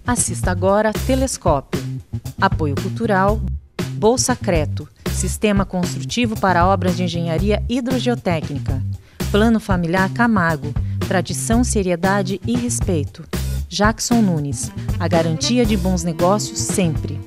Assista agora Telescópio. Apoio Cultural, Bolsa Creto, Sistema Construtivo para Obras de Engenharia Hidrogeotécnica. Plano Familiar Camargo, tradição, seriedade e respeito. Jackson Nunes, a garantia de bons negócios sempre.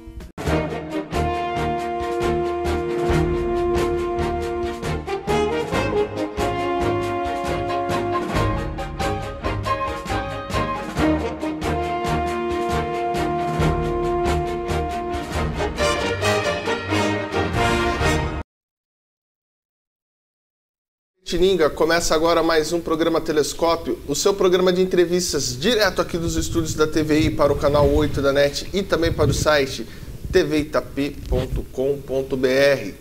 Tapetininga, começa agora mais um programa Telescópio, o seu programa de entrevistas direto aqui dos estúdios da TVI para o canal 8 da NET e também para o site tvitap.com.br,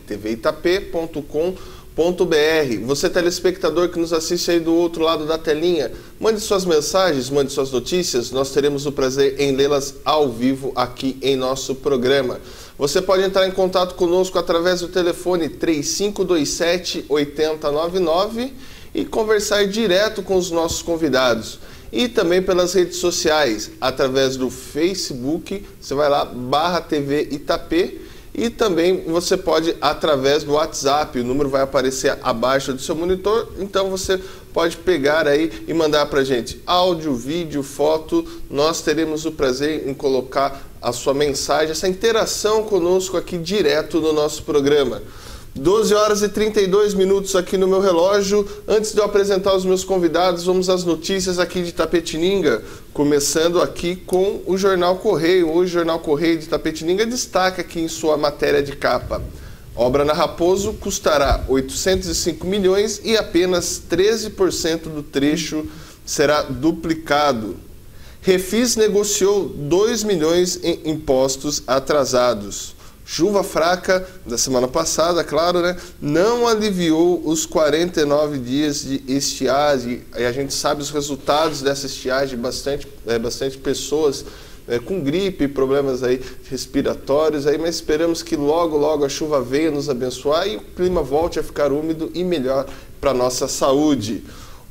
tvitap.com.br. Você, telespectador que nos assiste aí do outro lado da telinha, mande suas mensagens, mande suas notícias, nós teremos o prazer em lê-las ao vivo aqui em nosso programa. Você pode entrar em contato conosco através do telefone 3527-8099 e conversar direto com os nossos convidados. E também pelas redes sociais, através do Facebook, você vai lá, /TV Itapê, e também você pode através do WhatsApp, o número vai aparecer abaixo do seu monitor, então você pode pegar aí e mandar para a gente áudio, vídeo, foto, nós teremos o prazer em colocar a sua mensagem, essa interação conosco aqui direto no nosso programa. 12 horas e 32 minutos aqui no meu relógio. Antes de eu apresentar os meus convidados, vamos às notícias aqui de Tapetininga, começando aqui com o Jornal Correio. Hoje o Jornal Correio de Tapetininga destaca aqui em sua matéria de capa: obra na Raposo custará 805 milhões e apenas 13% do trecho será duplicado. Refis negociou 2 milhões em impostos atrasados. Chuva fraca da semana passada, claro, né, não aliviou os 49 dias de estiagem. E a gente sabe os resultados dessa estiagem, bastante pessoas com gripe, problemas aí respiratórios, aí, mas esperamos que logo a chuva venha nos abençoar e o clima volte a ficar úmido e melhor para a nossa saúde.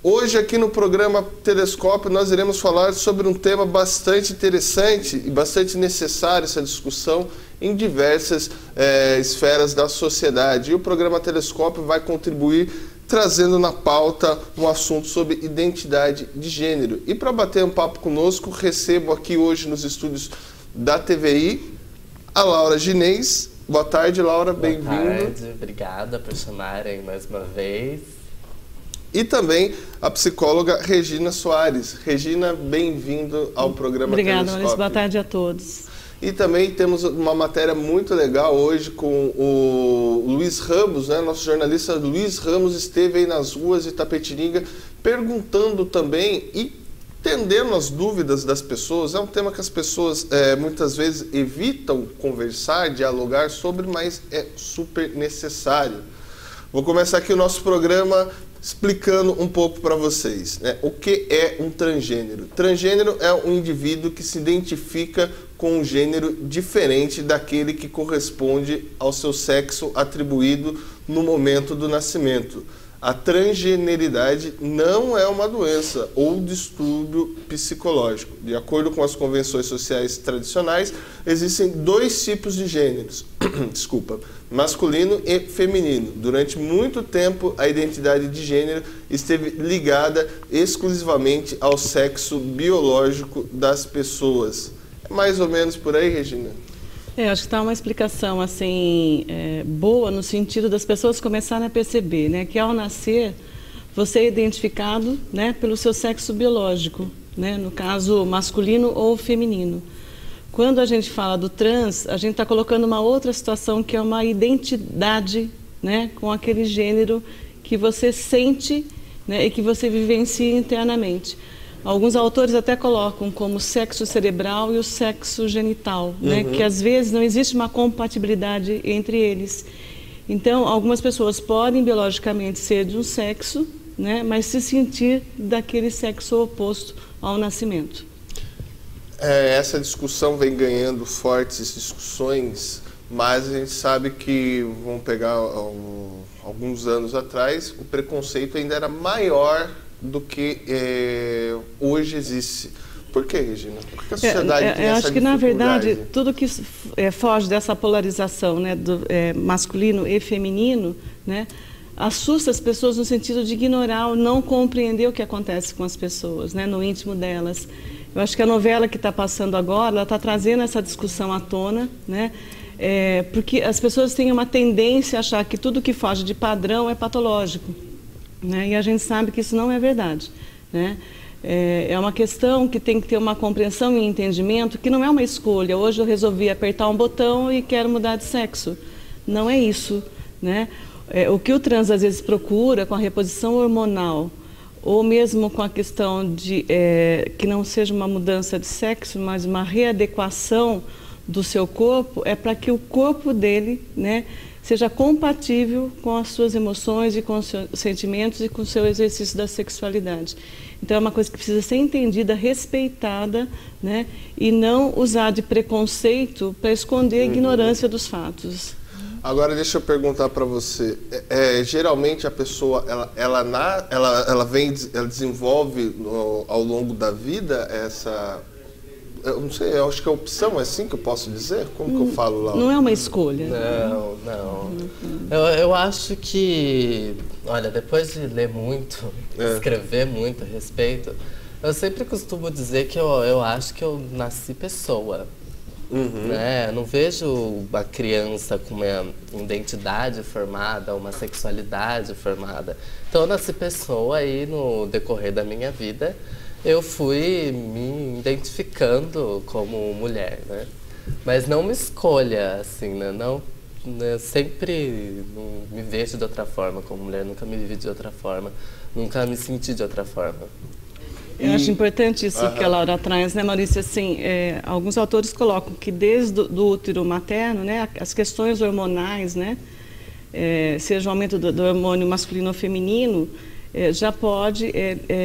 Hoje aqui no programa Telescópio nós iremos falar sobre um tema bastante interessante e bastante necessário, essa discussão em diversas esferas da sociedade. E o programa Telescópio vai contribuir trazendo na pauta um assunto sobre identidade de gênero. E para bater um papo conosco, recebo aqui hoje nos estúdios da TVI a Laura Ginês. Boa tarde, Laura, bem-vinda. Boa tarde, obrigada por chamarem mais uma vez. E também a psicóloga Regina Soares. Regina, bem-vindo ao programa Telescópio. Obrigada, Maurício. Boa tarde a todos. E também temos uma matéria muito legal hoje com o Luiz Ramos, né? Nosso jornalista Luiz Ramos esteve aí nas ruas de Tapetininga perguntando também e entendendo as dúvidas das pessoas. É um tema que as pessoas muitas vezes evitam conversar, dialogar sobre, mas é super necessário. Vou começar aqui o nosso programa explicando um pouco para vocês, né? O que é um transgênero. Transgênero é um indivíduo que se identifica com um gênero diferente daquele que corresponde ao seu sexo atribuído no momento do nascimento. A transgeneridade não é uma doença ou distúrbio psicológico. De acordo com as convenções sociais tradicionais, existem 2 tipos de gêneros, masculino e feminino. Durante muito tempo, a identidade de gênero esteve ligada exclusivamente ao sexo biológico das pessoas. É mais ou menos por aí, Regina? Acho que está uma explicação assim boa no sentido das pessoas começarem a perceber, né, que ao nascer você é identificado, né, pelo seu sexo biológico, né, no caso masculino ou feminino. Quando a gente fala do trans, a gente está colocando uma outra situação que é uma identidade, né, com aquele gênero que você sente, né, e que você vivencia internamente. Alguns autores até colocam como o sexo cerebral e o sexo genital, né? Que às vezes não existe uma compatibilidade entre eles. Então, algumas pessoas podem biologicamente ser de um sexo, né? Mas se sentir daquele sexo oposto ao nascimento. Essa discussão vem ganhando fortes discussões, mas a gente sabe que, vamos pegar alguns anos atrás, o preconceito ainda era maior do que hoje existe. Por que, Regina? Por que a sociedade tem eu essa acho que, na verdade, dificuldade? tudo que foge dessa polarização, né, do masculino e feminino, né, assusta as pessoas no sentido de ignorar ou não compreender o que acontece com as pessoas, né, no íntimo delas. Eu acho que a novela que está passando agora, ela está trazendo essa discussão à tona, né, porque as pessoas têm uma tendência a achar que tudo que foge de padrão é patológico, né, e a gente sabe que isso não é verdade, né. É uma questão que tem que ter uma compreensão e entendimento que não é uma escolha. Hoje eu resolvi apertar um botão e quero mudar de sexo. Não é isso, né? O que o trans às vezes procura com a reposição hormonal, ou mesmo com a questão de que não seja uma mudança de sexo, mas uma readequação do seu corpo, é para que o corpo dele, né, seja compatível com as suas emoções e com os seus sentimentos e com o seu exercício da sexualidade. Então, é uma coisa que precisa ser entendida, respeitada, né, e não usar de preconceito para esconder a ignorância dos fatos. Agora, deixa eu perguntar para você. Geralmente, a pessoa, ela desenvolve ao longo da vida essa... Eu não sei, eu acho que é opção, é assim que eu posso dizer? Como que eu falo lá? Não é uma escolha. Não. Eu acho que, olha, depois de ler muito, escrever muito a respeito, eu sempre costumo dizer que eu acho que eu nasci pessoa. Né? Eu não vejo a criança com uma identidade formada, uma sexualidade formada. Então eu nasci pessoa e no decorrer da minha vida eu fui me identificando como mulher, né? Mas não me escolha, assim, né? Não, eu sempre não me vejo de outra forma como mulher, nunca me vivi de outra forma, nunca me senti de outra forma. Eu acho importante isso que a Laura traz, né, Maurício? Assim, alguns autores colocam que desde do útero materno, né, as questões hormonais, né, seja o aumento do hormônio masculino ou feminino, já pode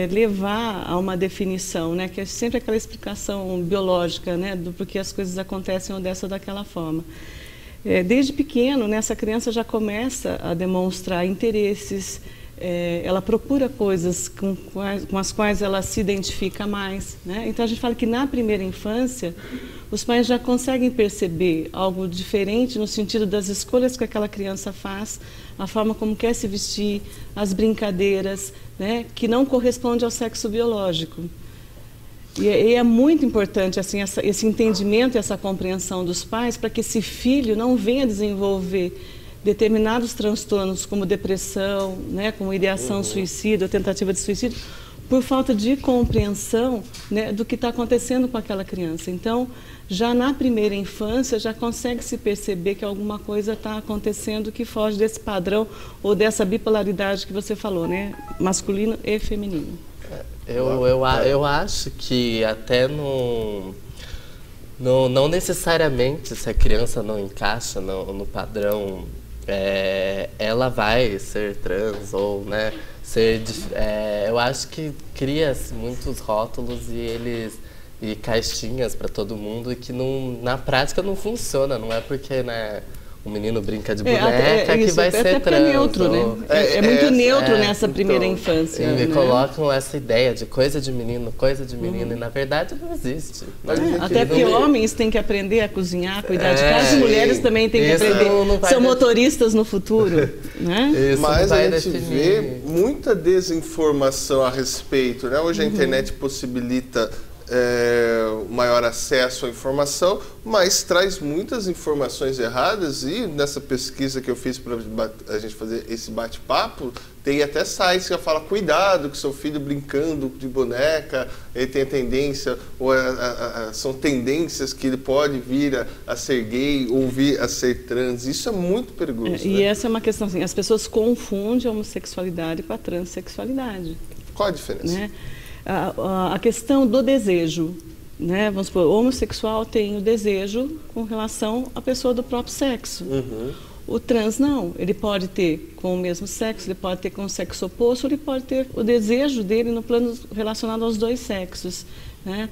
levar a uma definição, né, que é sempre aquela explicação biológica, né, do porquê as coisas acontecem dessa ou daquela forma. Desde pequeno, né, essa criança já começa a demonstrar interesses, ela procura coisas com as quais ela se identifica mais, né? Então a gente fala que na primeira infância os pais já conseguem perceber algo diferente no sentido das escolhas que aquela criança faz, a forma como quer se vestir, as brincadeiras, né, que não corresponde ao sexo biológico. E é muito importante assim, esse entendimento, essa compreensão dos pais para que esse filho não venha desenvolver determinados transtornos como depressão, né, como ideação suicida, tentativa de suicídio, por falta de compreensão, né, do que está acontecendo com aquela criança. Então, já na primeira infância, já consegue se perceber que alguma coisa está acontecendo que foge desse padrão ou dessa bipolaridade que você falou, né, masculino e feminino. Eu acho que até não necessariamente, se a criança não encaixa no padrão, ela vai ser trans ou, né, eu acho que cria-se muitos rótulos e caixinhas para todo mundo e que na prática não funciona, não é porque, né, o menino brinca de boneca que vai ser trans. É neutro, né? É muito neutro nessa primeira infância. E colocam essa ideia de coisa de menino, e na verdade não existe. Até porque homens têm que aprender a cozinhar, cuidar de casa, as mulheres também têm que aprender. São motoristas no futuro. Né? Mas a gente vê muita desinformação a respeito, né? Hoje a internet possibilita maior acesso à informação, mas traz muitas informações erradas e nessa pesquisa que eu fiz para a gente fazer esse bate-papo, tem até sites que falam, cuidado que seu filho brincando de boneca, ele tem a tendência, ou são tendências que ele pode vir a ser gay ou vir a ser trans. Isso é muito perigoso. E essa é uma questão assim, as pessoas confundem a homossexualidade com a transexualidade. Qual a diferença? Né? A questão do desejo, né? Vamos supor, o homossexual tem o desejo com relação à pessoa do próprio sexo. O trans não, ele pode ter com o mesmo sexo, ele pode ter com o sexo oposto, ele pode ter o desejo dele no plano relacionado aos dois sexos, né?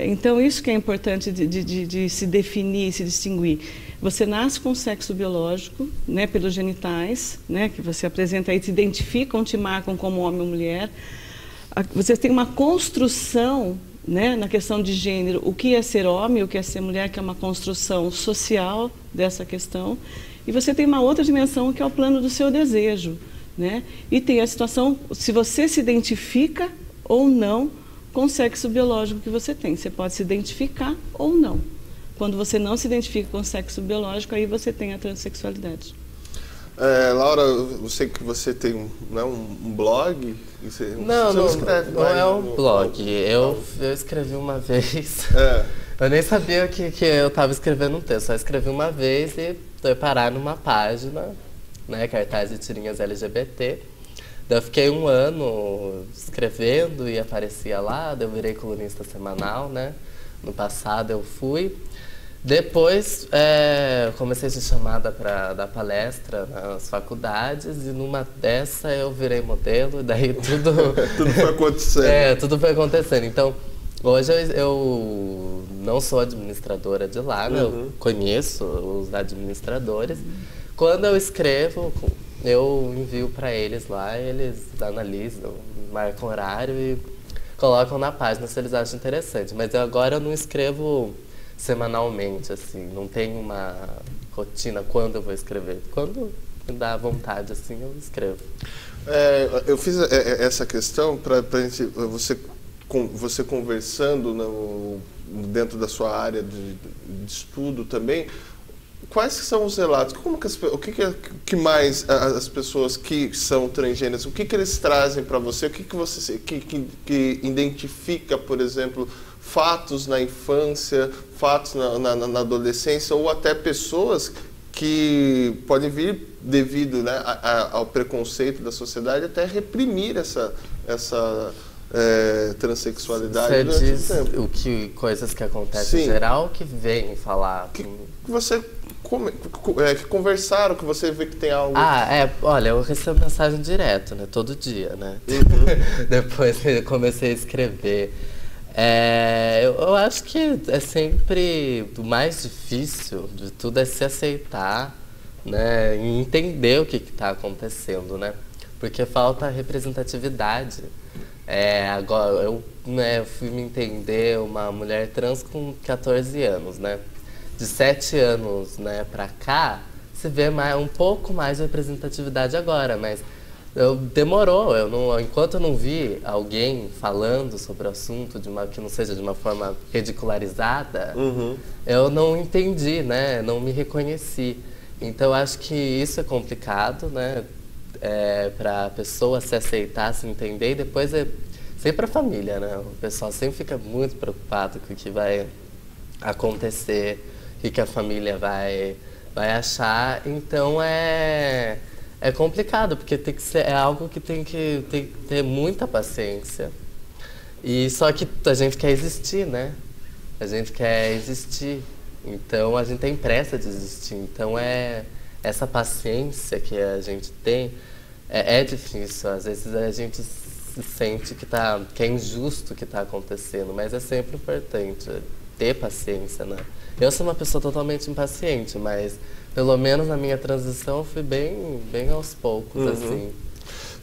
Então isso que é importante de se definir, se distinguir. Você nasce com sexo biológico, né, pelos genitais, né, que você apresenta aí, te identificam, te marcam como homem ou mulher. Você tem uma construção né, na questão de gênero, o que é ser homem, o que é ser mulher, que é uma construção social dessa questão. E você tem uma outra dimensão, que é o plano do seu desejo, né? E tem a situação, se você se identifica ou não com o sexo biológico que você tem. Você pode se identificar ou não. Quando você não se identifica com o sexo biológico, aí você tem a transexualidade. Laura, eu sei que você tem um blog. Não é um blog. Eu escrevi uma vez. Eu nem sabia que eu estava escrevendo um texto. Só escrevi uma vez e fui parar numa página, né, cartaz de tirinhas LGBT. Daí eu fiquei 1 ano escrevendo e aparecia lá. Daí eu virei colunista semanal, né? No passado eu fui. Depois, comecei a ser chamada para dar palestra nas faculdades, e numa dessa eu virei modelo, e daí tudo... tudo foi acontecendo. Tudo foi acontecendo. Então, hoje eu não sou administradora de lá, né? Eu conheço os administradores. Quando eu escrevo, eu envio para eles lá, eles analisam, marcam horário e colocam na página se eles acham interessante. Mas agora eu não escrevo semanalmente, assim, não tenho uma rotina quando eu vou escrever. Quando me dá vontade, assim, eu escrevo. Eu fiz essa questão para você conversando dentro da sua área de estudo também. Quais são os relatos? O que mais as pessoas que são transgêneros, o que eles trazem para você? O que você que identifica, por exemplo, fatos na infância, fatos na adolescência, ou até pessoas que podem vir devido, né, ao preconceito da sociedade, até reprimir essa transexualidade durante diz o tempo. Coisas que acontecem em geral, que vêm falar? Que você que conversaram, que você vê que tem algo... Olha, eu recebo mensagem direto, né, todo dia, né? Depois que eu comecei a escrever. Eu acho que é sempre o mais difícil de tudo é se aceitar, né, e entender o que está acontecendo, né? Porque falta representatividade. Agora eu fui me entender uma mulher trans com 14 anos, né? De 7 anos, né, para cá, se vê um pouco mais de representatividade agora, mas demorou. Enquanto eu não vi alguém falando sobre o assunto que não seja de uma forma ridicularizada, eu não entendi, né? Não me reconheci. Então, eu acho que isso é complicado, né? Para a pessoa se aceitar, se entender, e depois sempre a família, né? O pessoal sempre fica muito preocupado com o que vai acontecer, o que a família vai achar. Então, é complicado, porque é algo que tem que ter muita paciência. E só que a gente quer existir, né? A gente quer existir. Então, a gente tem pressa de existir. Então, essa paciência que a gente tem é difícil. Às vezes, a gente se sente que é injusto o que está acontecendo, mas é sempre importante ter paciência, né? Eu sou uma pessoa totalmente impaciente, mas pelo menos na minha transição eu fui bem aos poucos, assim.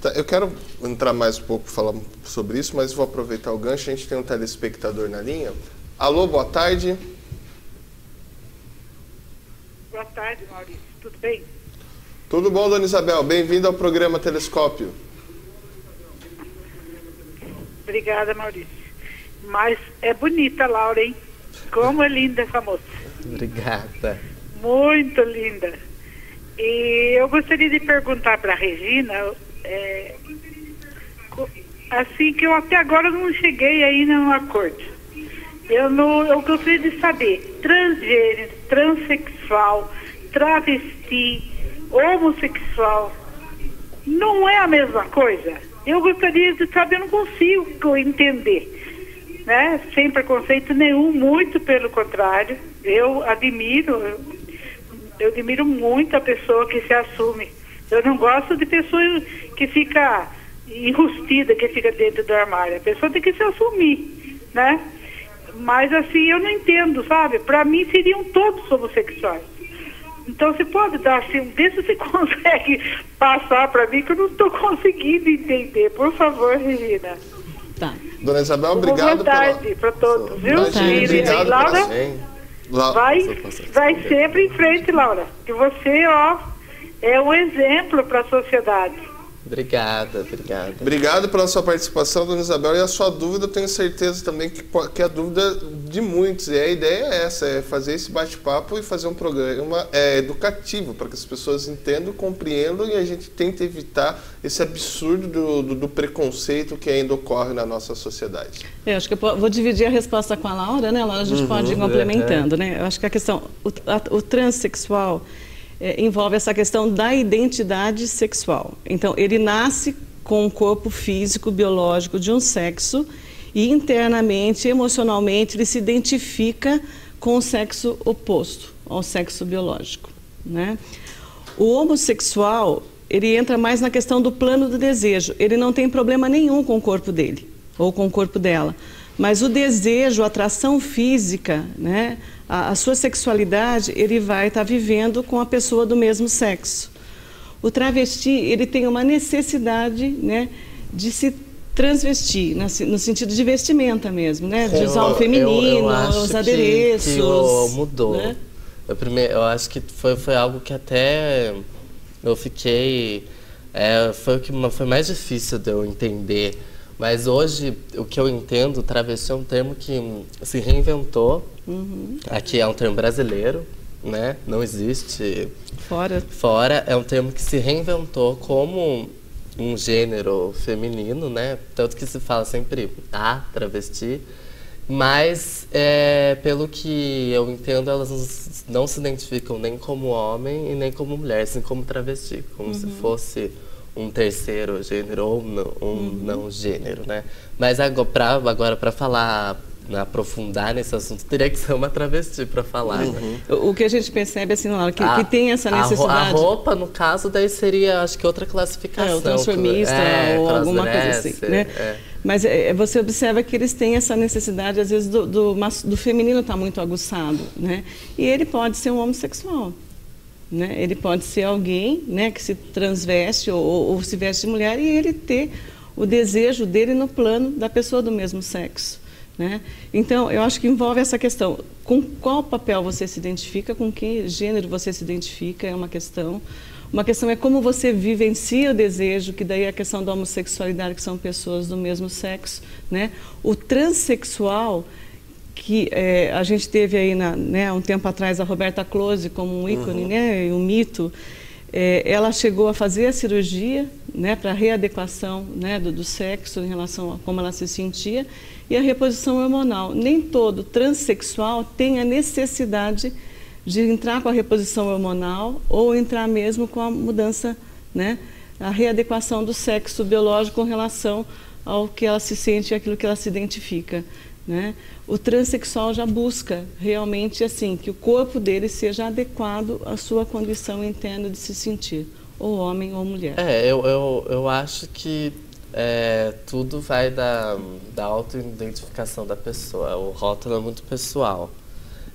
Tá, eu quero entrar mais um pouco, falar sobre isso, mas vou aproveitar o gancho. A gente tem um telespectador na linha. Alô, boa tarde. Boa tarde, Maurício. Tudo bem? Tudo bom, dona Isabel? Bem-vinda ao programa Telescópio. Obrigada, Maurício. Mas é bonita a Laura, hein? Como é linda essa moça. Obrigada. Muito linda. E eu gostaria de perguntar para a Regina, assim que eu até agora não cheguei aí num acordo. Eu gostaria de saber, transgênero, transexual, travesti, homossexual, não é a mesma coisa? Eu gostaria de saber, eu não consigo entender, né? Sem preconceito nenhum, muito pelo contrário. Eu admiro muito a pessoa que se assume. Eu não gosto de pessoa que fica enrustida, que fica dentro do armário. A pessoa tem que se assumir, né? Mas assim, eu não entendo, sabe? Para mim seriam todos homossexuais. Então você pode dar assim, vê se você consegue passar para mim, que eu não estou conseguindo entender. Por favor, Regina. Tá. Dona Isabel, obrigado. Boa tarde para todos, viu? Obrigado, Laura, vai sempre em frente, Laura. Que você, ó, é um exemplo para a sociedade. Obrigado. Obrigado pela sua participação, Dona Isabel. E a sua dúvida, eu tenho certeza também que é a dúvida de muitos. E a ideia é essa, é fazer esse bate-papo e fazer um programa educativo, para que as pessoas entendam, compreendam e a gente tente evitar esse absurdo do preconceito que ainda ocorre na nossa sociedade. Eu acho que eu vou dividir a resposta com a Laura, né, Laura? A gente pode ir complementando, né? Eu acho que a questão, o transexual... envolve essa questão da identidade sexual. Então, ele nasce com um corpo físico, biológico de um sexo e internamente, emocionalmente, ele se identifica com o sexo oposto ao sexo biológico, né? O homossexual, ele entra mais na questão do plano do desejo. Ele não tem problema nenhum com o corpo dele ou com o corpo dela. Mas o desejo, a atração física, né? A sua sexualidade, ele vai estar vivendo com a pessoa do mesmo sexo. O travesti, ele tem uma necessidade, né, de se transvestir, no sentido de vestimenta mesmo, né, de usar o feminino, os adereços. Que mudou. Né? Eu acho que foi algo que até eu fiquei... foi o que foi mais difícil de eu entender. Mas hoje, o que eu entendo, travesti é um termo que se reinventou. Aqui é um termo brasileiro, né? Não existe fora. É um termo que se reinventou como um gênero feminino, né? Tanto que se fala sempre travesti. Mas, pelo que eu entendo, elas não se identificam nem como homem e nem como mulher, assim como travesti, como se fosse um terceiro gênero ou não gênero, né? Mas agora para falar, aprofundar nesse assunto, teria que ser uma travesti para falar. Né? O que a gente percebe, assim, Laura, que tem essa necessidade... A roupa, no caso, daí seria, acho que outra classificação. O transformista ou alguma coisa assim, né? Mas você observa que eles têm essa necessidade, às vezes, do feminino estar muito aguçado, né? E ele pode ser um homossexual. Né? Ele pode ser alguém, né, que se transveste ou se veste de mulher e ele ter o desejo dele no plano da pessoa do mesmo sexo. Né? Então, eu acho que envolve essa questão. Com qual papel você se identifica, com que gênero você se identifica, é uma questão. Uma questão é como você vivencia o desejo, que daí é a questão da homossexualidade, que são pessoas do mesmo sexo. Né? O transexual... que a gente teve aí, né, um tempo atrás, a Roberta Close como um ícone, né, um mito. Ela chegou a fazer a cirurgia, né, para readequação, né, do sexo em relação a como ela se sentia, e a reposição hormonal. Nem todo transexual tem a necessidade de entrar com a reposição hormonal ou entrar mesmo com a mudança, né, a readequação do sexo biológico com relação ao que ela se sente e aquilo que ela se identifica. Né? O transexual já busca realmente assim que o corpo dele seja adequado à sua condição interna de se sentir, ou homem ou mulher. Eu acho que tudo vai da autoidentificação da pessoa. O rótulo é muito pessoal.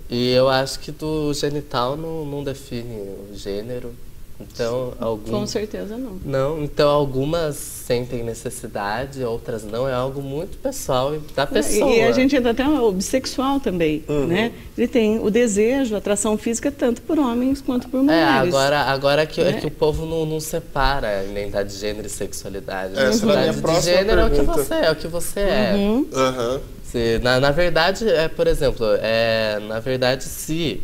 E eu acho que do genital não define o gênero. Então, com certeza não. Não, então algumas sentem necessidade, outras não. É algo muito pessoal da pessoa. E a gente ainda tem o bissexual também, né? Ele tem o desejo, a atração física tanto por homens quanto por mulheres. Agora que o povo não separa a identidade de gênero e sexualidade. A identidade de gênero é o que você é. Na verdade, por exemplo, na verdade, se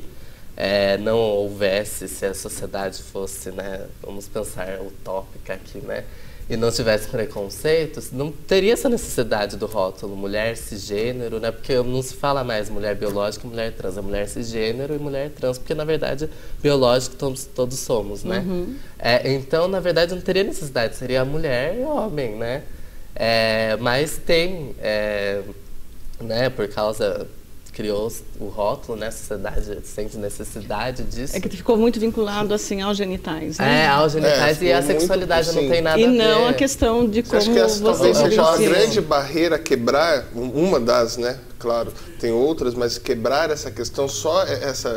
não houvesse, se a sociedade fosse, né, vamos pensar utópica aqui, né, e não tivesse preconceitos, não teria essa necessidade do rótulo mulher cisgênero, né, porque não se fala mais mulher biológica e mulher trans, é mulher cisgênero e mulher trans, porque na verdade biológico todos somos, né. Então, na verdade, não teria necessidade, seria mulher e homem, né, mas tem, né, por causa... criou o rótulo, né? A sociedade sente necessidade disso. É que ficou muito vinculado, assim, aos genitais, né? Aos genitais e a sexualidade não tem nada a ver. E não a questão de como acho que essa talvez seja uma vivencia. grande barreira a quebrar, uma das, né? Claro, tem outras, mas quebrar essa questão, só essa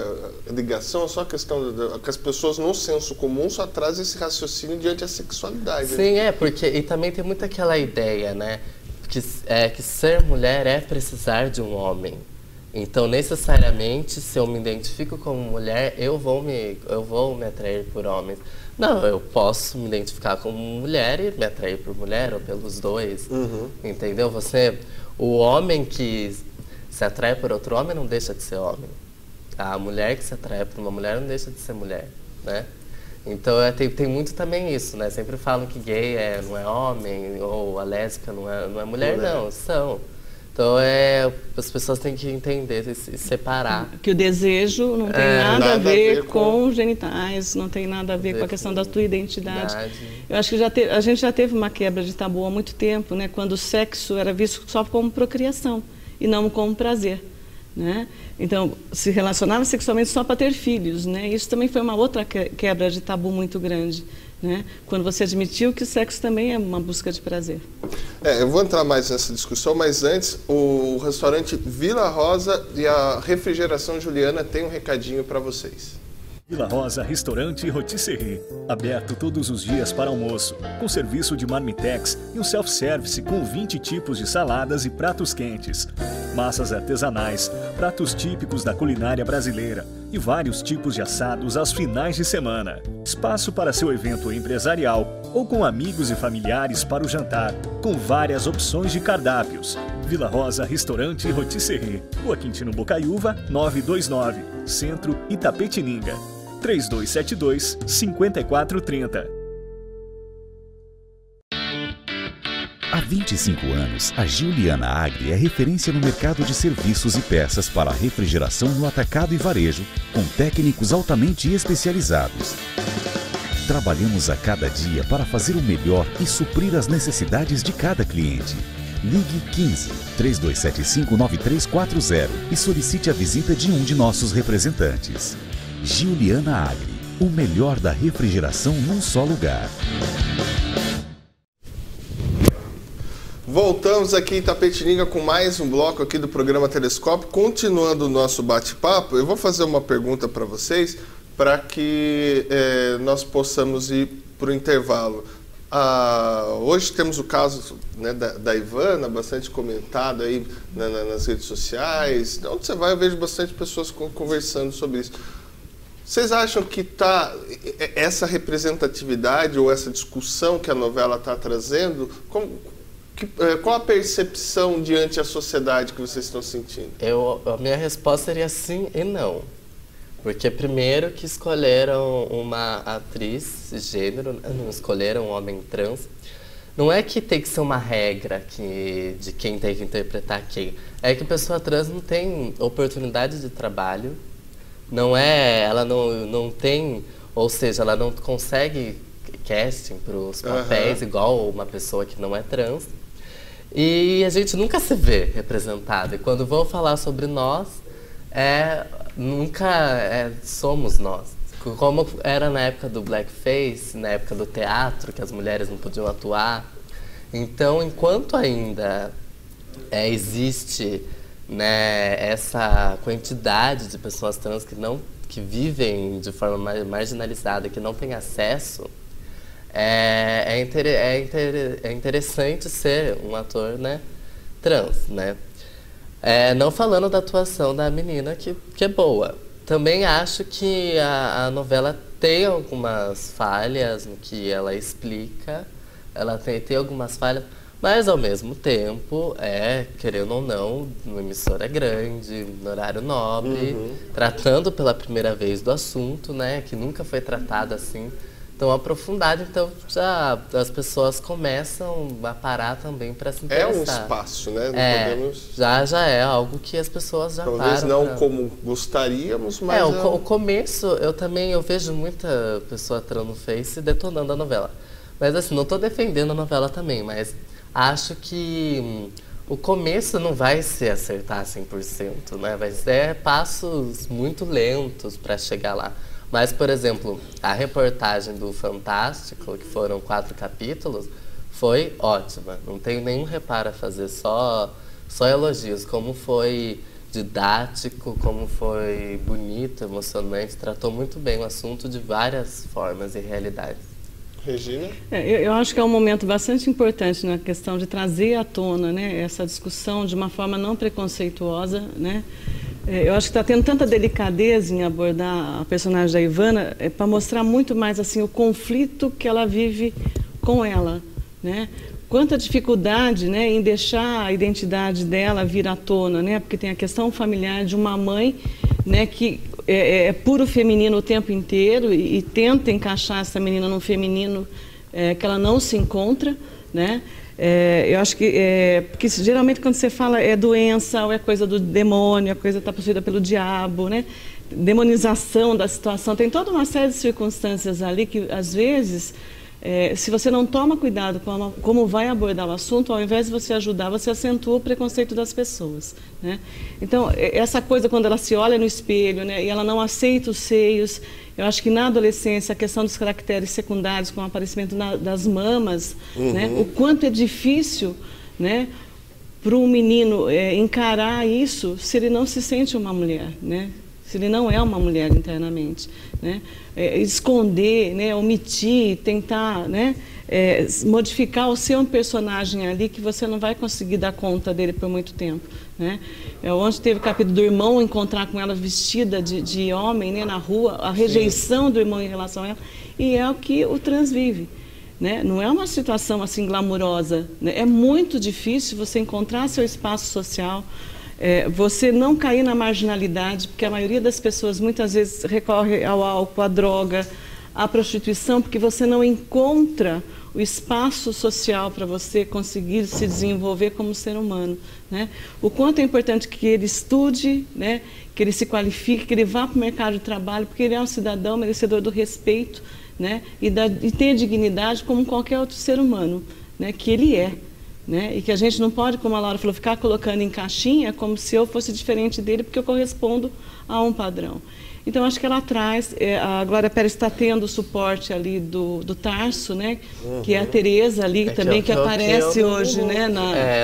ligação, só a questão que as pessoas no senso comum só trazem esse raciocínio diante da sexualidade. Sim, porque... E também tem muito aquela ideia, né? que ser mulher é precisar de um homem. Então, necessariamente, se eu me identifico como mulher, eu vou me atrair por homens. Não, eu posso me identificar como mulher e me atrair por mulher, ou pelos dois. Entendeu? O homem que se atrai por outro homem não deixa de ser homem. A mulher que se atrai por uma mulher não deixa de ser mulher, né? Então, tem muito também isso, né? Sempre falam que gay não é homem, ou a lésbica não é mulher, não, são. Então, as pessoas têm que entender e separar. Que o desejo não tem nada a ver com genitais, não tem nada a ver com a questão da tua identidade. Eu acho que a gente já teve uma quebra de tabu há muito tempo, né? Quando o sexo era visto só como procriação e não como prazer, né? Então, se relacionava sexualmente só para ter filhos, né? Isso também foi uma outra quebra de tabu muito grande, né? Quando você admitiu que o sexo também é uma busca de prazer. Eu vou entrar mais nessa discussão, mas antes, o restaurante Vila Rosa e a Refrigeração Juliana tem um recadinho para vocês. Vila Rosa Restaurante e Rotisserie, aberto todos os dias para almoço, com serviço de marmitex e um self-service com 20 tipos de saladas e pratos quentes, massas artesanais, pratos típicos da culinária brasileira e vários tipos de assados aos finais de semana. Espaço para seu evento empresarial ou com amigos e familiares para o jantar, com várias opções de cardápios. Vila Rosa Restaurante e Rotisserie, Rua Quintino Bocaiúva, 929, Centro, Itapetininga. 3272-5430. Há 25 anos, a Giuliana Agri é referência no mercado de serviços e peças para refrigeração no atacado e varejo, com técnicos altamente especializados. Trabalhamos a cada dia para fazer o melhor e suprir as necessidades de cada cliente. Ligue 15-3275-9340 e solicite a visita de um de nossos representantes. Giuliana Agri, o melhor da refrigeração num só lugar. Voltamos aqui em Itapetininga com mais um bloco aqui do programa Telescópio. Continuando o nosso bate-papo, eu vou fazer uma pergunta para vocês para que nós possamos ir para o intervalo. Hoje temos o caso, né, da Ivana, bastante comentado aí nas redes sociais. Onde você vai, eu vejo bastante pessoas conversando sobre isso. Vocês acham que essa representatividade ou essa discussão que a novela está trazendo, qual a percepção diante da sociedade que vocês estão sentindo? A minha resposta seria sim e não. Porque primeiro que escolheram uma atriz de gênero, não escolheram um homem trans. Não é que tem que ser uma regra de quem tem que interpretar quem. É que a pessoa trans não tem oportunidade de trabalho. Ela não tem, ou seja, ela não consegue casting para os papéis igual uma pessoa que não é trans. E a gente nunca se vê representado. E quando vou falar sobre nós, somos nós. Como era na época do blackface, na época do teatro, que as mulheres não podiam atuar. Então, enquanto ainda existe, né, essa quantidade de pessoas trans que vivem de forma marginalizada, que não têm acesso, é interessante ser um ator, né, trans, né? Não falando da atuação da menina, que é boa. Também acho que a novela tem algumas falhas no que ela explica, ela tem algumas falhas, mas ao mesmo tempo, querendo ou não, uma emissora grande, no horário nobre, tratando pela primeira vez do assunto, né, que nunca foi tratado assim tão aprofundado, então já as pessoas começam a parar também para se interessar. É um espaço, né? Não podemos... já é algo que as pessoas já talvez param. Talvez não como gostaríamos, mas... O começo, eu vejo muita pessoa trans no Face detonando a novela. Mas assim, não estou defendendo a novela também, mas acho que o começo não vai se acertar 100%, né? Vai ser passos muito lentos para chegar lá. Mas, por exemplo, a reportagem do Fantástico, que foram 4 capítulos, foi ótima. Não tenho nenhum reparo a fazer, só elogios. Como foi didático, como foi bonito, emocionante, tratou muito bem o assunto de várias formas e realidades. Regina? Eu acho que é um momento bastante importante na questão de trazer à tona, né, essa discussão de uma forma não preconceituosa, né? Eu acho que está tendo tanta delicadeza em abordar a personagem da Ivana para mostrar muito mais assim o conflito que ela vive com ela, né? Quanta dificuldade, né, em deixar a identidade dela vir à tona, né? Porque tem a questão familiar de uma mãe, né, que é puro feminino o tempo inteiro e tenta encaixar essa menina num feminino que ela não se encontra, né? Eu acho que porque geralmente quando você fala é doença ou é coisa do demônio, a coisa está possuída pelo diabo, né? Demonização da situação, tem toda uma série de circunstâncias ali que às vezes se você não toma cuidado com como vai abordar o assunto, ao invés de você ajudar, você acentua o preconceito das pessoas, né? Então, essa coisa quando ela se olha no espelho, né, e ela não aceita os seios, eu acho que na adolescência a questão dos caracteres secundários, com o aparecimento das mamas, né, o quanto é difícil, né, para um menino encarar isso se ele não se sente uma mulher, né? Se ele não é uma mulher internamente, né? Esconder, né? Omitir, tentar, né? Modificar o seu personagem ali que você não vai conseguir dar conta dele por muito tempo, né? Onde teve o capítulo do irmão encontrar com ela vestida de homem, né? Na rua, a rejeição do irmão em relação a ela, e é o que o trans vive, né? Não é uma situação assim glamurosa, né? É muito difícil você encontrar seu espaço social, você não cair na marginalidade, porque a maioria das pessoas muitas vezes recorre ao álcool, à droga, à prostituição, porque você não encontra o espaço social para você conseguir se desenvolver como ser humano, né? O quanto é importante que ele estude, né? Que ele se qualifique, que ele vá para o mercado de trabalho, porque ele é um cidadão merecedor do respeito, né? E tem a dignidade como qualquer outro ser humano, né? Que ele é. Né? E que a gente não pode, como a Laura falou, ficar colocando em caixinha como se eu fosse diferente dele porque eu correspondo a um padrão. Então, acho que ela traz, a Glória Pérez está tendo o suporte ali do Tarso, né? Que é a Tereza ali também, que aparece hoje, né?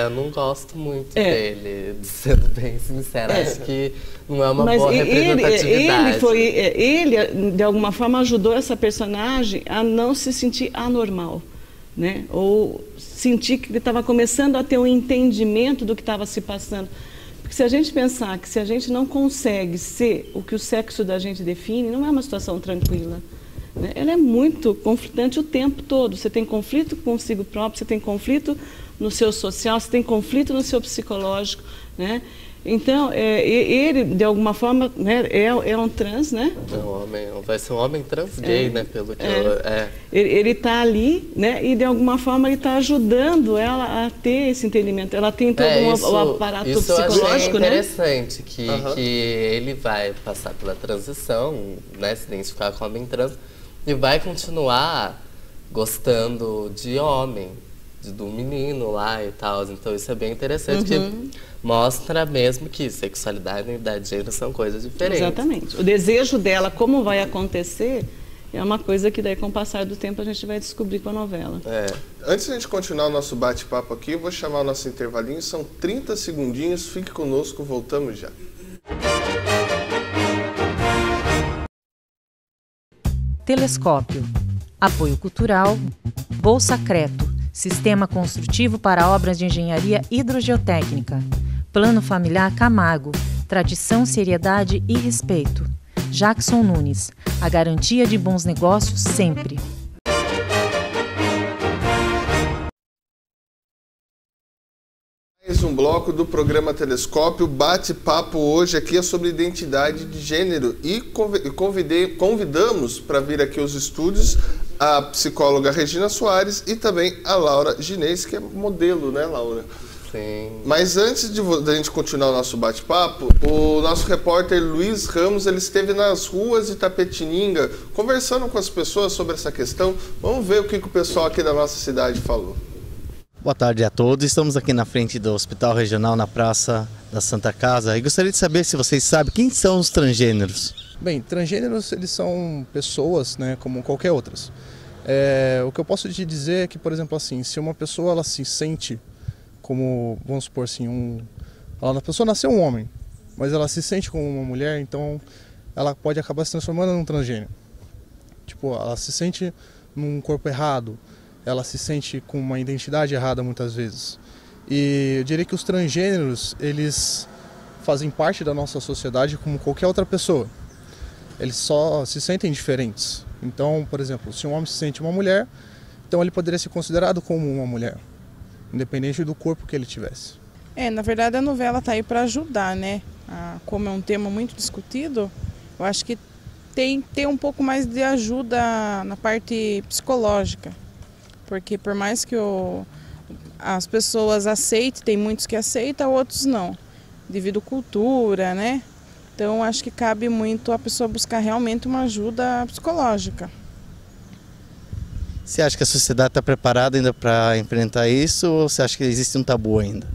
Eu não gosto muito dele, sendo bem sincera. Acho que não é uma boa representatividade. Ele, de alguma forma, ajudou essa personagem a não se sentir anormal, né? Ou sentir que ele estava começando a ter um entendimento do que estava se passando. Porque se a gente pensar que se a gente não consegue ser o que o sexo da gente define, não é uma situação tranquila, né? Ela é muito conflitante o tempo todo. Você tem conflito consigo próprio, você tem conflito no seu social, você tem conflito no seu psicológico, né? Então, ele, de alguma forma, né, é um trans, né? Vai ser um homem trans gay, né? Pelo que Ele está ali, né? E, de alguma forma, ele está ajudando ela a ter esse entendimento. Ela tem todo um aparato psicológico, né? Isso interessante, que ele vai passar pela transição, né? Se identificar com homem trans, e vai continuar gostando de homem, do menino lá e tal. Então, isso é bem interessante, que mostra mesmo que sexualidade e identidade de gênero são coisas diferentes. Exatamente. O desejo dela, como vai acontecer, é uma coisa que daí, com o passar do tempo, a gente vai descobrir com a novela. Antes de a gente continuar o nosso bate-papo aqui, eu vou chamar o nosso intervalinho, são 30 segundinhos, fique conosco, voltamos já. Telescópio. Apoio Cultural. Bolsa Creto. Sistema Construtivo para Obras de Engenharia Hidrogeotécnica. Plano Familiar Camargo. Tradição, seriedade e respeito. Jackson Nunes. A garantia de bons negócios sempre. Mais um bloco do programa Telescópio. Bate-papo hoje aqui é sobre identidade de gênero e convidamos para vir aqui aos estúdios a psicóloga Regina Soares e também a Laura Ginês, que é modelo, né, Laura? Sim. Mas antes da gente continuar o nosso bate-papo, o nosso repórter Luiz Ramos, ele esteve nas ruas de Itapetininga conversando com as pessoas sobre essa questão. Vamos ver o que o pessoal aqui da nossa cidade falou. Boa tarde a todos, estamos aqui na frente do Hospital Regional, na Praça da Santa Casa, e gostaria de saber se vocês sabem quem são os transgêneros. Bem, transgêneros eles são pessoas, né, como qualquer outras. O que eu posso te dizer é que, por exemplo, assim, se uma pessoa ela se sente como, vamos supor assim, a pessoa nasceu um homem, mas ela se sente como uma mulher, então ela pode acabar se transformando num transgênero. Tipo, ela se sente num corpo errado, ela se sente com uma identidade errada muitas vezes. E eu diria que os transgêneros, eles fazem parte da nossa sociedade como qualquer outra pessoa. Eles só se sentem diferentes. Então, por exemplo, se um homem se sente uma mulher, então ele poderia ser considerado como uma mulher, independente do corpo que ele tivesse. Na verdade a novela está aí para ajudar, né? Como é um tema muito discutido, eu acho que tem que ter um pouco mais de ajuda na parte psicológica. Porque por mais que as pessoas aceitem, tem muitos que aceitam, outros não, devido à cultura, né? Então acho que cabe muito a pessoa buscar realmente uma ajuda psicológica. Você acha que a sociedade está preparada ainda para enfrentar isso ou você acha que existe um tabu ainda?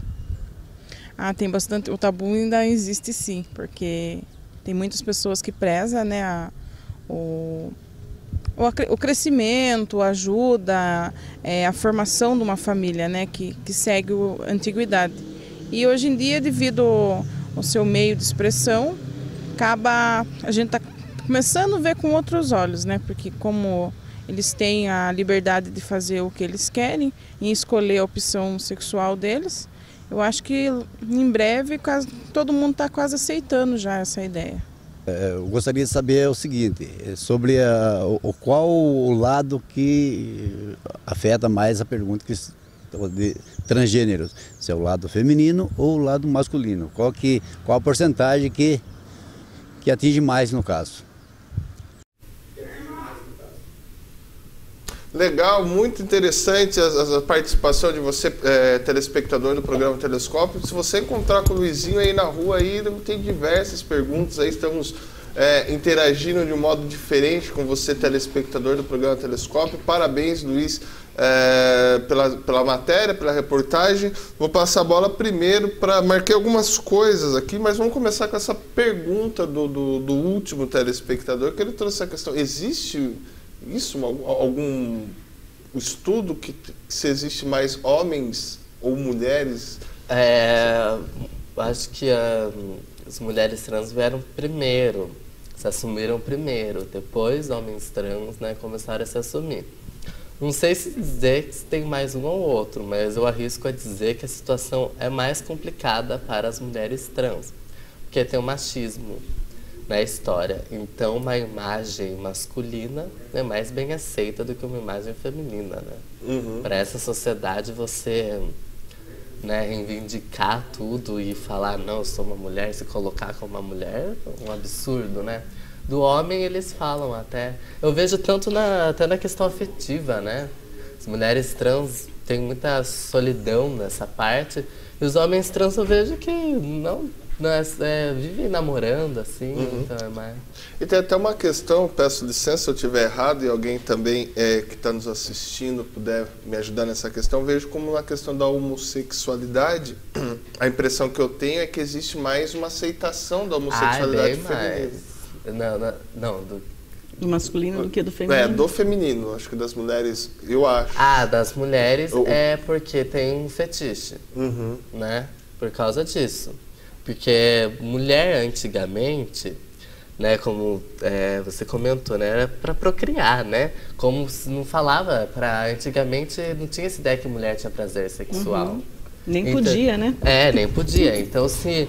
Tem bastante, o tabu ainda existe sim, porque tem muitas pessoas que prezam, né, o crescimento, a ajuda, a formação de uma família, né, que segue a antiguidade. E hoje em dia, devido ao seu meio de expressão, a gente está começando a ver com outros olhos, né, porque como eles têm a liberdade de fazer o que eles querem e escolher a opção sexual deles, eu acho que em breve todo mundo está quase aceitando já essa ideia. Eu gostaria de saber o seguinte, sobre qual o lado que afeta mais a pergunta de transgêneros, se é o lado feminino ou o lado masculino, qual a porcentagem que atinge mais no caso. Legal, muito interessante a participação de você, telespectador do programa Telescópio. Se você encontrar com o Luizinho aí na rua, aí tem diversas perguntas, aí estamos interagindo de um modo diferente com você, telespectador do programa Telescópio. Parabéns, Luiz, pela matéria, pela reportagem. Vou passar a bola primeiro para... Marquei algumas coisas aqui, mas vamos começar com essa pergunta do último telespectador, que ele trouxe a questão. Existe... algum estudo que se existe mais homens ou mulheres? Acho que as mulheres trans vieram primeiro, se assumiram primeiro, depois homens trans, né, começaram a se assumir. Não sei se dizer que tem mais um ou outro, mas eu arrisco a dizer que a situação é mais complicada para as mulheres trans, porque tem o machismo na história. Então, uma imagem masculina é mais bem aceita do que uma imagem feminina, né? Uhum. Para essa sociedade, você, né, reivindicar tudo e falar, não, eu sou uma mulher, se colocar como uma mulher, é um absurdo, né? Do homem, eles falam até. Eu vejo tanto até na questão afetiva, né? As mulheres trans têm muita solidão nessa parte, e os homens trans eu vejo que não vivem namorando, assim, então é mais... E tem até uma questão, peço licença se eu estiver errado, e alguém também que está nos assistindo puder me ajudar nessa questão, vejo como na questão da homossexualidade, a impressão que eu tenho é que existe mais uma aceitação da homossexualidade feminina. Não, do masculino do que do feminino? Do feminino, acho que das mulheres, eu acho. Das mulheres é porque tem um fetiche, né, por causa disso. Porque mulher antigamente, né, como você comentou, né, era para procriar, né? Como se não falava, antigamente não tinha essa ideia que mulher tinha prazer sexual. Nem podia, né? Nem podia. Então se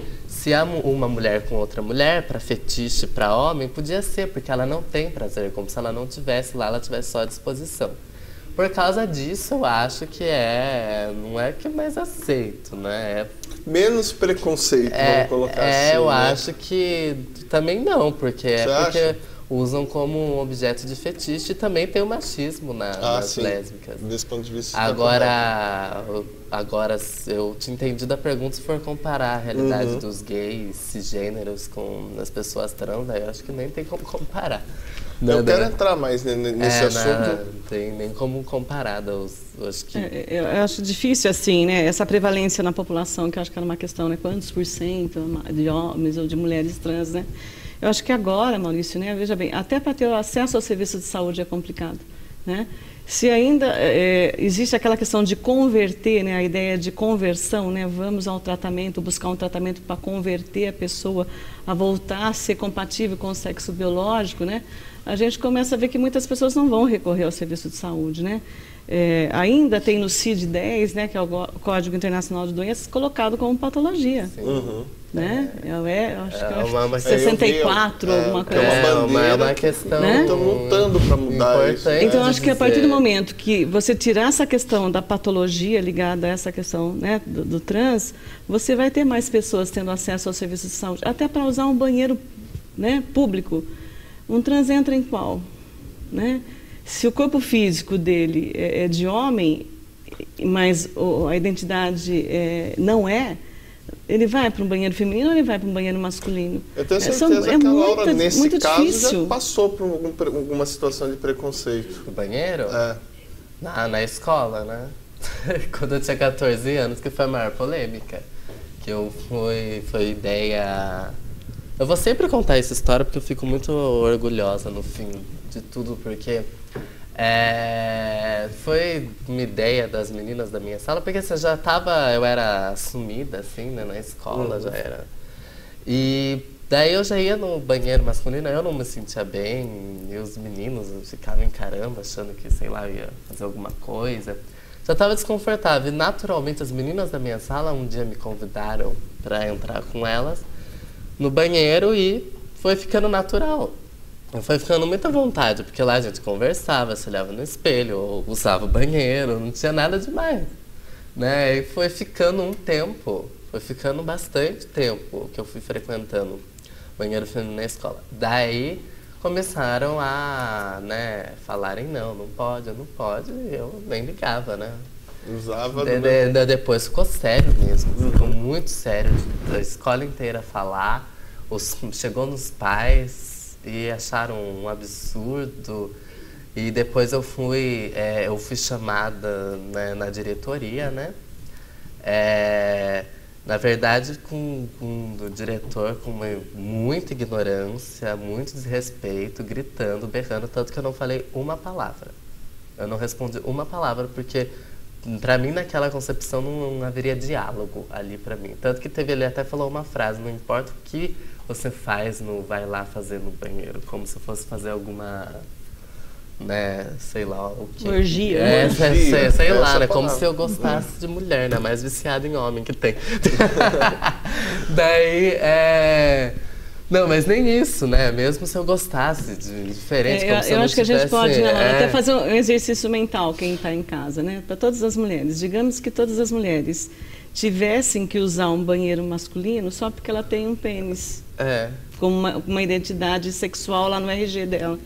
há uma mulher com outra mulher, para fetiche, para homem, podia ser, porque ela não tem prazer, como se ela não tivesse lá, ela tivesse só à disposição. Por causa disso, eu acho que não é que é mais aceito, né? Menos preconceito, vamos colocar assim. Eu acho que também não, porque porque usam como um objeto de fetiche e também tem o machismo nas lésbicas. Desse ponto de vista. Agora, eu tinha entendido a pergunta se for comparar a realidade dos gays, cisgêneros com as pessoas trans, aí eu acho que nem tem como comparar. Eu quero entrar mais nesse assunto. Não tem nem como comparar. Acho que... eu acho difícil, assim, né? Essa prevalência na população, que eu acho que era uma questão, né? Quantos por cento de homens ou de mulheres trans, né? Eu acho que agora, Maurício, né? Veja bem, até para ter acesso ao serviço de saúde é complicado. né? Se ainda existe aquela questão de converter, né, a ideia de conversão, né, vamos ao tratamento, buscar um tratamento para converter a pessoa a voltar a ser compatível com o sexo biológico, né, a gente começa a ver que muitas pessoas não vão recorrer ao serviço de saúde, né? Ainda tem no CID-10, né, que é o Código Internacional de Doenças, colocado como patologia. Né? Acho que 64, alguma coisa. É uma questão. Né? Estão lutando para mudar isso. Então, acho que a partir do momento que você tirar essa questão da patologia ligada a essa questão, né, do trans, você vai ter mais pessoas tendo acesso ao serviço de saúde. Até para usar um banheiro, né, público. Um trans entra em qual? Né? Se o corpo físico dele é de homem, mas a identidade não é, ele vai para um banheiro feminino ou ele vai para um banheiro masculino? Eu tenho certeza que a Laura, nesse caso, difícil. Já passou por alguma situação de preconceito. No banheiro? Na escola, né? Quando eu tinha 14 anos, que foi a maior polêmica. Que foi ideia... Eu vou sempre contar essa história porque eu fico muito orgulhosa no fim de tudo, porque... foi uma ideia das meninas da minha sala, porque você eu era assumida, assim, né, na escola, já era. E daí eu já ia no banheiro masculino, eu não me sentia bem, e os meninos ficavam encarando, achando que, sei lá, eu ia fazer alguma coisa. Já estava desconfortável, e naturalmente as meninas da minha sala um dia me convidaram para entrar com elas no banheiro e foi ficando natural. Foi ficando muita vontade, porque lá a gente conversava, se olhava no espelho, ou usava o banheiro, não tinha nada demais, né? E foi ficando um tempo, foi ficando bastante tempo que eu fui frequentando o banheiro feminino na escola. Daí começaram a, né, falarem não pode, e eu nem ligava, né? Usava depois ficou sério mesmo, ficou muito sério, a escola inteira falar, chegou nos pais e acharam um absurdo. E depois eu fui chamada, né, na diretoria, né? Na verdade, com o diretor com muita ignorância, muito desrespeito, gritando, berrando, tanto que eu não falei uma palavra. Eu não respondi uma palavra, porque para mim, naquela concepção, não haveria diálogo ali para mim. Tanto que ele até falou uma frase: não importa o que você faz, vai lá fazer no banheiro, como se fosse fazer alguma, né, sei lá o que. Orgia. Sei lá, né, como se eu gostasse de mulher, né, mais viciado em homem que tem. Daí, não, mas nem isso, né? Mesmo se eu gostasse de diferente, como se eu acho que a gente tivesse, pode, né, até fazer um exercício mental, quem está em casa, né? Para todas as mulheres. Digamos que todas as mulheres tivessem que usar um banheiro masculino só porque ela tem um pênis. Com uma identidade sexual lá no RG dela.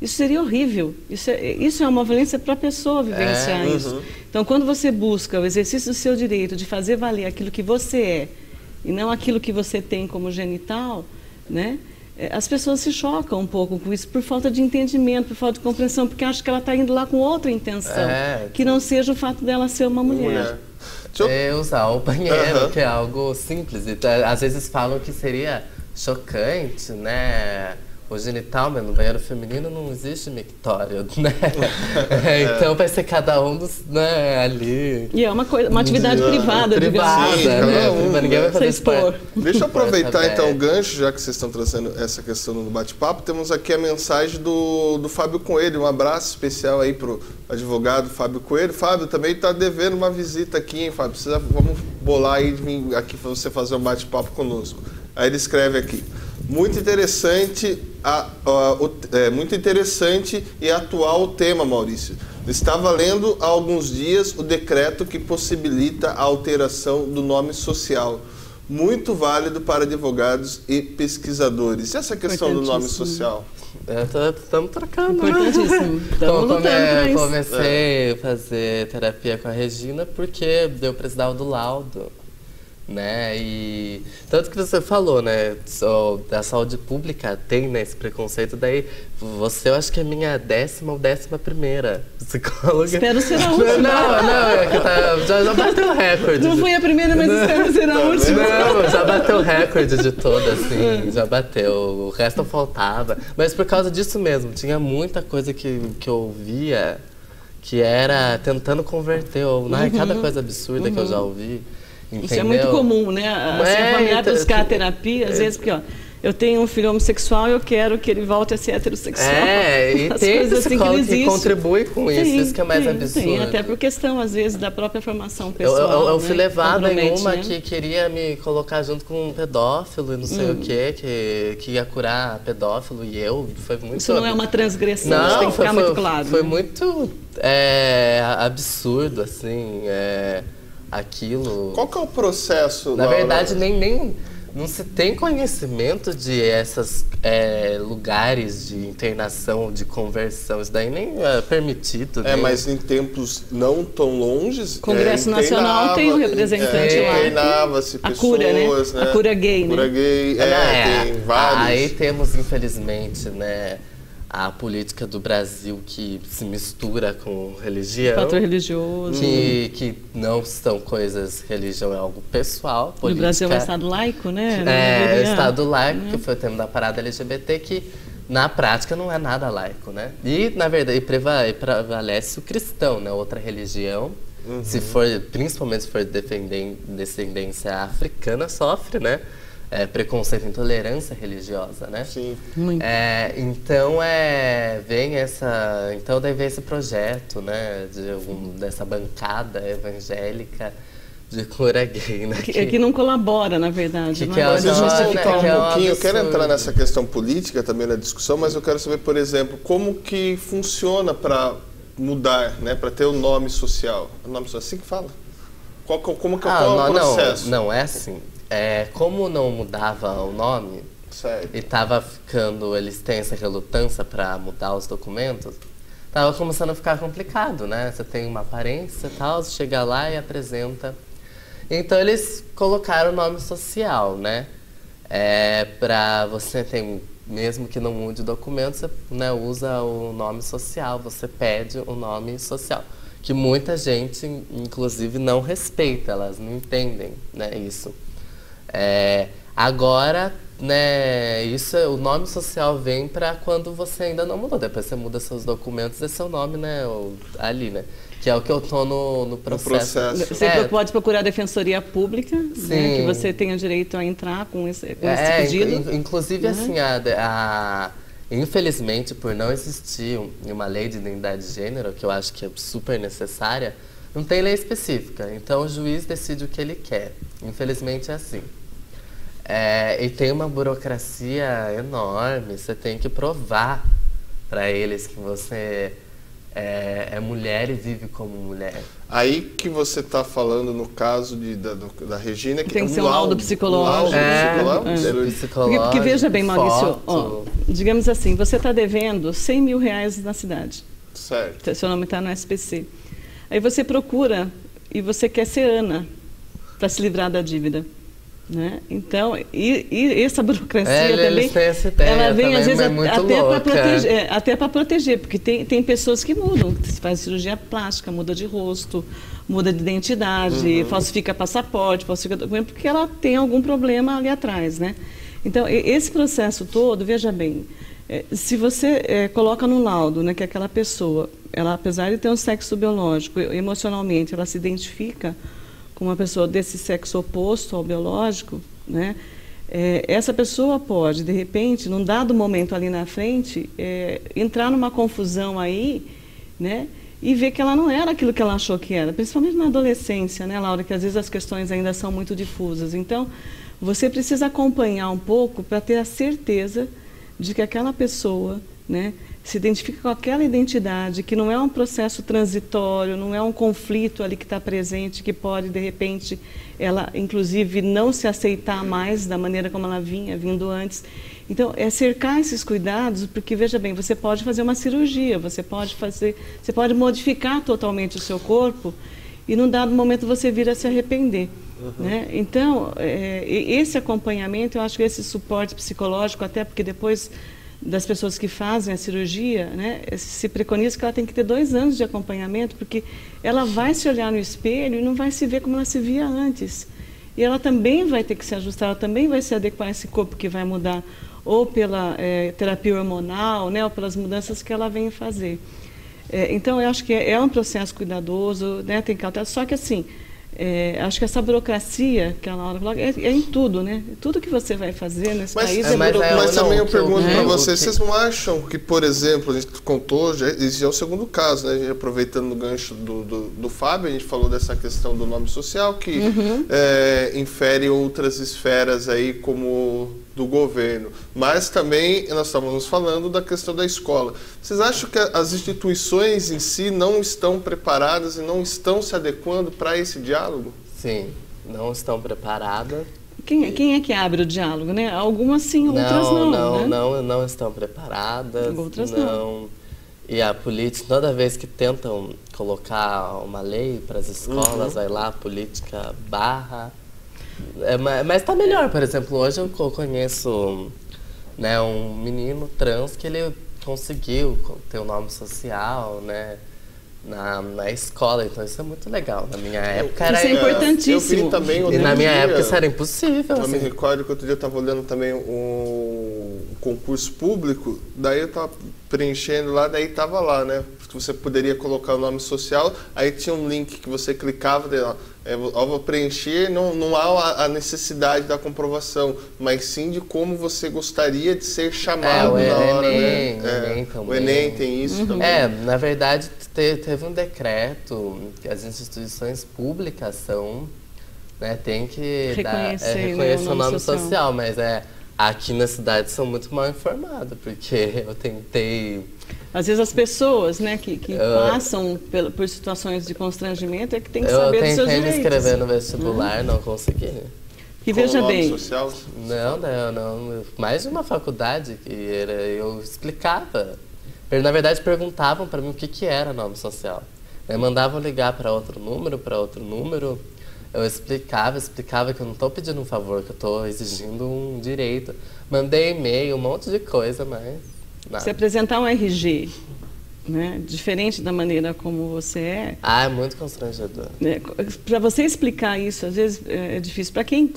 Isso seria horrível. Isso é uma violência para a pessoa vivenciar isso. Então, quando você busca o exercício do seu direito de fazer valer aquilo que você é e não aquilo que você tem como genital, né? As pessoas se chocam um pouco com isso por falta de entendimento, por falta de compreensão, porque acham que ela está indo lá com outra intenção, que não seja o fato dela ser uma mulher. Usar o banheiro, que é algo simples. Às vezes falam que seria chocante, né? O genital, mas no banheiro feminino não existe mictório, né? Então vai ser cada um dos, né, ali. E é uma atividade privada, digamos. Né? Ninguém vai fazer expor. Deixa eu aproveitar então o gancho, já que vocês estão trazendo essa questão no bate-papo. Temos aqui a mensagem do Fábio Coelho. Um abraço especial aí pro advogado Fábio Coelho. Fábio também está devendo uma visita aqui, hein, Fábio? Vamos bolar aí, vir aqui para você fazer um bate-papo conosco. Aí ele escreve aqui: muito interessante e atual o tema, Maurício. Estava lendo há alguns dias o decreto que possibilita a alteração do nome social. Muito válido para advogados e pesquisadores. E essa questão do nome social? Estamos trocando. Importantíssimo. Comecei a fazer terapia com a Regina porque eu precisava do laudo, né? E tanto que você falou, né, da saúde pública tem, né, esse preconceito, daí você, eu acho que é minha 10ª ou 11ª psicóloga. Espero ser a última. Não, é que já bateu o recorde. Não fui a primeira, mas espero ser a última. Não, já bateu o recorde de todas, assim, já bateu, o resto faltava. Mas por causa disso mesmo, tinha muita coisa que eu ouvia que era tentando converter, ou cada coisa absurda que eu já ouvi. Entendeu? Isso é muito comum, né? Assim, a família buscar terapia, às vezes, porque, ó, eu tenho um filho homossexual e eu quero que ele volte a ser heterossexual. E tem psicólogo que contribui com isso que é mais absurdo. Sim, até por questão, às vezes, da própria formação pessoal. Eu fui levada em uma que queria me colocar junto com um pedófilo e não sei o quê, que ia curar pedófilo e eu. Foi muito... Isso não é uma transgressão, isso tem que ficar muito claro. Foi muito absurdo, assim, aquilo. Qual que é o processo? Na verdade, nem não se tem conhecimento de esses lugares de internação, de conversão. Isso daí nem é permitido. Mas em tempos não tão longes... Congresso Nacional tem um representante lá. Internava-se pessoas, cura, né? A cura gay, né? Cura gay, tem vários. Aí temos, infelizmente, né, a política do Brasil que se mistura com religião. Fator religioso. Que não são coisas, religião é algo pessoal. Política, o Brasil é um Estado laico, né? Estado laico, que foi o tema da parada LGBT, que na prática não é nada laico, né? E, na verdade, prevalece o cristão, né? Outra religião. Principalmente se for descendência africana, sofre, né? Preconceito e intolerância religiosa, né? Sim. Muito. Então, daí vem esse projeto, né? Dessa bancada evangélica de cura gay, né? Que não colabora, na verdade. Deixa eu justificar um pouquinho. Eu quero entrar nessa questão política também na discussão, mas eu quero saber, por exemplo, como que funciona para mudar, né? Para ter o nome social. O nome social, assim que fala? Qual é o processo? Não, é assim. Como não mudava o nome, certo, e tava ficando, eles têm essa relutância para mudar os documentos, tava começando a ficar complicado, né? Você tem uma aparência e tal, você chega lá e apresenta. Então eles colocaram o nome social, né? Para você ter, mesmo que não mude o documento, você, né, usa o nome social, você pede o nome social. Que muita gente, inclusive, não respeita, elas não entendem, né, isso. Agora, né, o nome social vem para quando você ainda não mudou. Depois você muda seus documentos e seu nome, né, ali, né? Que é o que eu tô no processo. Você pode procurar a Defensoria Pública, né, que você tenha direito a entrar com esse pedido. Inclusive, assim, infelizmente, por não existir uma lei de identidade de gênero, que eu acho que é super necessária, não tem lei específica. Então, o juiz decide o que ele quer. Infelizmente, é assim. E tem uma burocracia enorme. Você tem que provar para eles que você é mulher e vive como mulher. Aí que você está falando no caso da Regina, que tem que ser um laudo psicológico. Porque veja bem, Maurício, digamos assim, você está devendo R$100 mil na cidade. Certo. Seu nome está no SPC. Aí você procura e você quer ser Ana para se livrar da dívida. Né? Então, e essa burocracia também, ela vem às vezes até para proteger, porque tem pessoas que mudam, faz cirurgia plástica, muda de rosto, muda de identidade, falsifica passaporte, falsifica documento, porque ela tem algum problema ali atrás, né? Então, esse processo todo, veja bem, se você coloca no laudo, né, que aquela pessoa, ela, apesar de ter um sexo biológico, emocionalmente, ela se identifica com uma pessoa desse sexo oposto ao biológico, né? Essa pessoa pode, de repente, num dado momento ali na frente, entrar numa confusão aí, né? E ver que ela não era aquilo que ela achou que era, principalmente na adolescência, né, Laura, que às vezes as questões ainda são muito difusas. Então, você precisa acompanhar um pouco para ter a certeza de que aquela pessoa, né, se identifica com aquela identidade, que não é um processo transitório, não é um conflito ali que está presente, que pode, de repente, ela, inclusive, não se aceitar mais da maneira como ela vindo antes. Então, cercar esses cuidados, porque, veja bem, você pode fazer uma cirurgia, você pode modificar totalmente o seu corpo e, num dado momento, você vir a se arrepender. né? Então, esse acompanhamento, eu acho que esse suporte psicológico, até porque depois das pessoas que fazem a cirurgia, né, se preconiza que ela tem que ter 2 anos de acompanhamento, porque ela vai se olhar no espelho e não vai se ver como ela se via antes. E ela também vai ter que se ajustar, ela também vai se adequar a esse corpo que vai mudar, ou pela terapia hormonal, né, ou pelas mudanças que ela vem fazer. Então, eu acho que é um processo cuidadoso, né, tem cautela, só que assim, acho que essa burocracia que a Laura coloca é em tudo, né? Tudo que você vai fazer nesse país é burocracia. Mas também eu pergunto para vocês, vocês não acham que, por exemplo, a gente contou, esse é o segundo caso, né? Aproveitando o gancho do Fábio, a gente falou dessa questão do nome social que infere outras esferas aí como do governo, mas também nós estávamos falando da questão da escola. Vocês acham que as instituições em si não estão preparadas e não estão se adequando para esse diálogo? Sim, não estão preparadas. Quem é que abre o diálogo, né? Algumas sim, outras não. Não estão preparadas. Outras não. E a política, toda vez que tentam colocar uma lei para as escolas, vai lá, a política barra. Mas está melhor, por exemplo, hoje eu conheço, né, um menino trans que ele conseguiu ter um nome social, né, na escola, então isso é muito legal. Na minha época era... Isso é importantíssimo. Eu vi também, e na minha época isso era impossível. Eu me recordo que outro dia eu estava olhando também um concurso público, daí eu estava preenchendo lá, daí estava lá, né, que você poderia colocar o nome social, aí tinha um link que você clicava, ao preencher, não há a necessidade da comprovação, mas sim de como você gostaria de ser chamado na hora. O Enem tem isso também. Na verdade, teve um decreto que as instituições públicas tem que reconhecer o nome social, mas aqui na cidade são muito mal informados, porque eu tentei... Às vezes as pessoas, né, que passam por situações de constrangimento é que tem que saber dos seus direitos. Eu tentei me inscrever no vestibular, não consegui. E veja bem... social? Não. Mais de uma faculdade que eu explicava. Na verdade, perguntavam para mim o que era nome social. Mandavam ligar para outro número. Eu explicava que eu não estou pedindo um favor, que eu estou exigindo um direito. Mandei e-mail, um monte de coisa, mas... nada. Se apresentar um RG, né, diferente da maneira como você é... é muito constrangedor. Para você explicar isso, às vezes é difícil. Para quem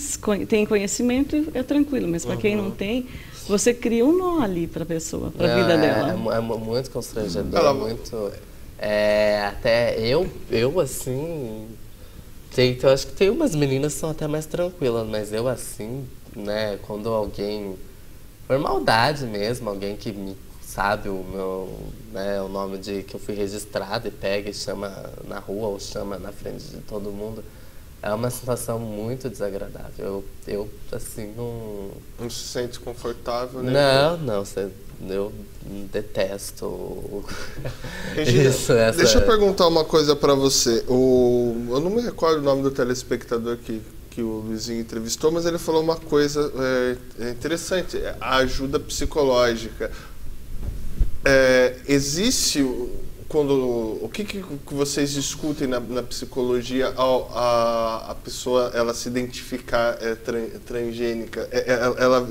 tem conhecimento, é tranquilo, mas para quem não tem, você cria um nó ali para a pessoa, para a vida dela. É muito constrangedor, muito... até eu assim... eu acho que tem umas meninas que são até mais tranquilas, mas eu assim, né, quando alguém... por maldade mesmo, alguém que sabe o meu, né, o nome que eu fui registrado e pega e chama na rua ou chama na frente de todo mundo, é uma situação muito desagradável. Eu assim, não se sente confortável, né? Não, eu detesto Regina, deixa eu perguntar uma coisa para você. Eu não me recordo o nome do telespectador que o Luizinho entrevistou, mas ele falou uma coisa interessante, a ajuda psicológica. Existe, o que vocês discutem na psicologia a pessoa ela se identificar transgênica? Ela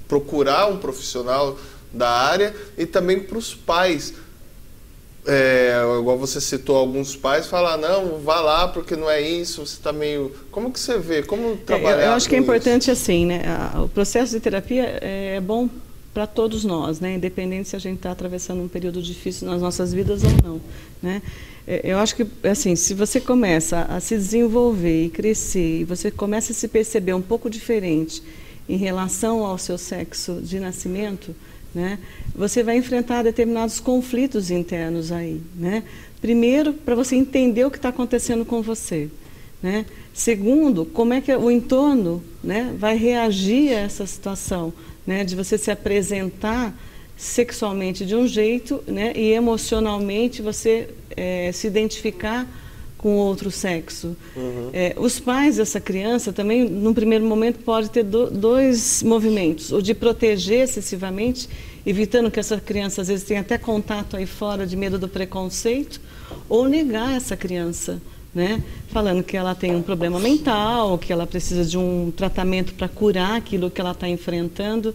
procurar um profissional da área e também para os pais. Igual você citou, alguns pais falam, não, vá lá porque não é isso, você está meio... Como que você vê? Como trabalhar eu acho que é importante isso? assim, né? O processo de terapia é bom para todos nós, né? Independente se a gente está atravessando um período difícil nas nossas vidas ou não, né? Eu acho que, assim, se você começa a se desenvolver e crescer, e você começa a se perceber um pouco diferente em relação ao seu sexo de nascimento, né, você vai enfrentar determinados conflitos internos aí, né? Primeiro, para você entender o que está acontecendo com você, né? Segundo, como é que o entorno, né, vai reagir a essa situação, né, de você se apresentar sexualmente de um jeito, né, e emocionalmente você se identificar com outro sexo. Os pais dessa criança também, num primeiro momento, pode ter dois movimentos, o de proteger excessivamente, evitando que essa criança, às vezes, tenha até contato aí fora de medo do preconceito, ou negar essa criança, né? Falando que ela tem um problema mental, que ela precisa de um tratamento para curar aquilo que ela está enfrentando.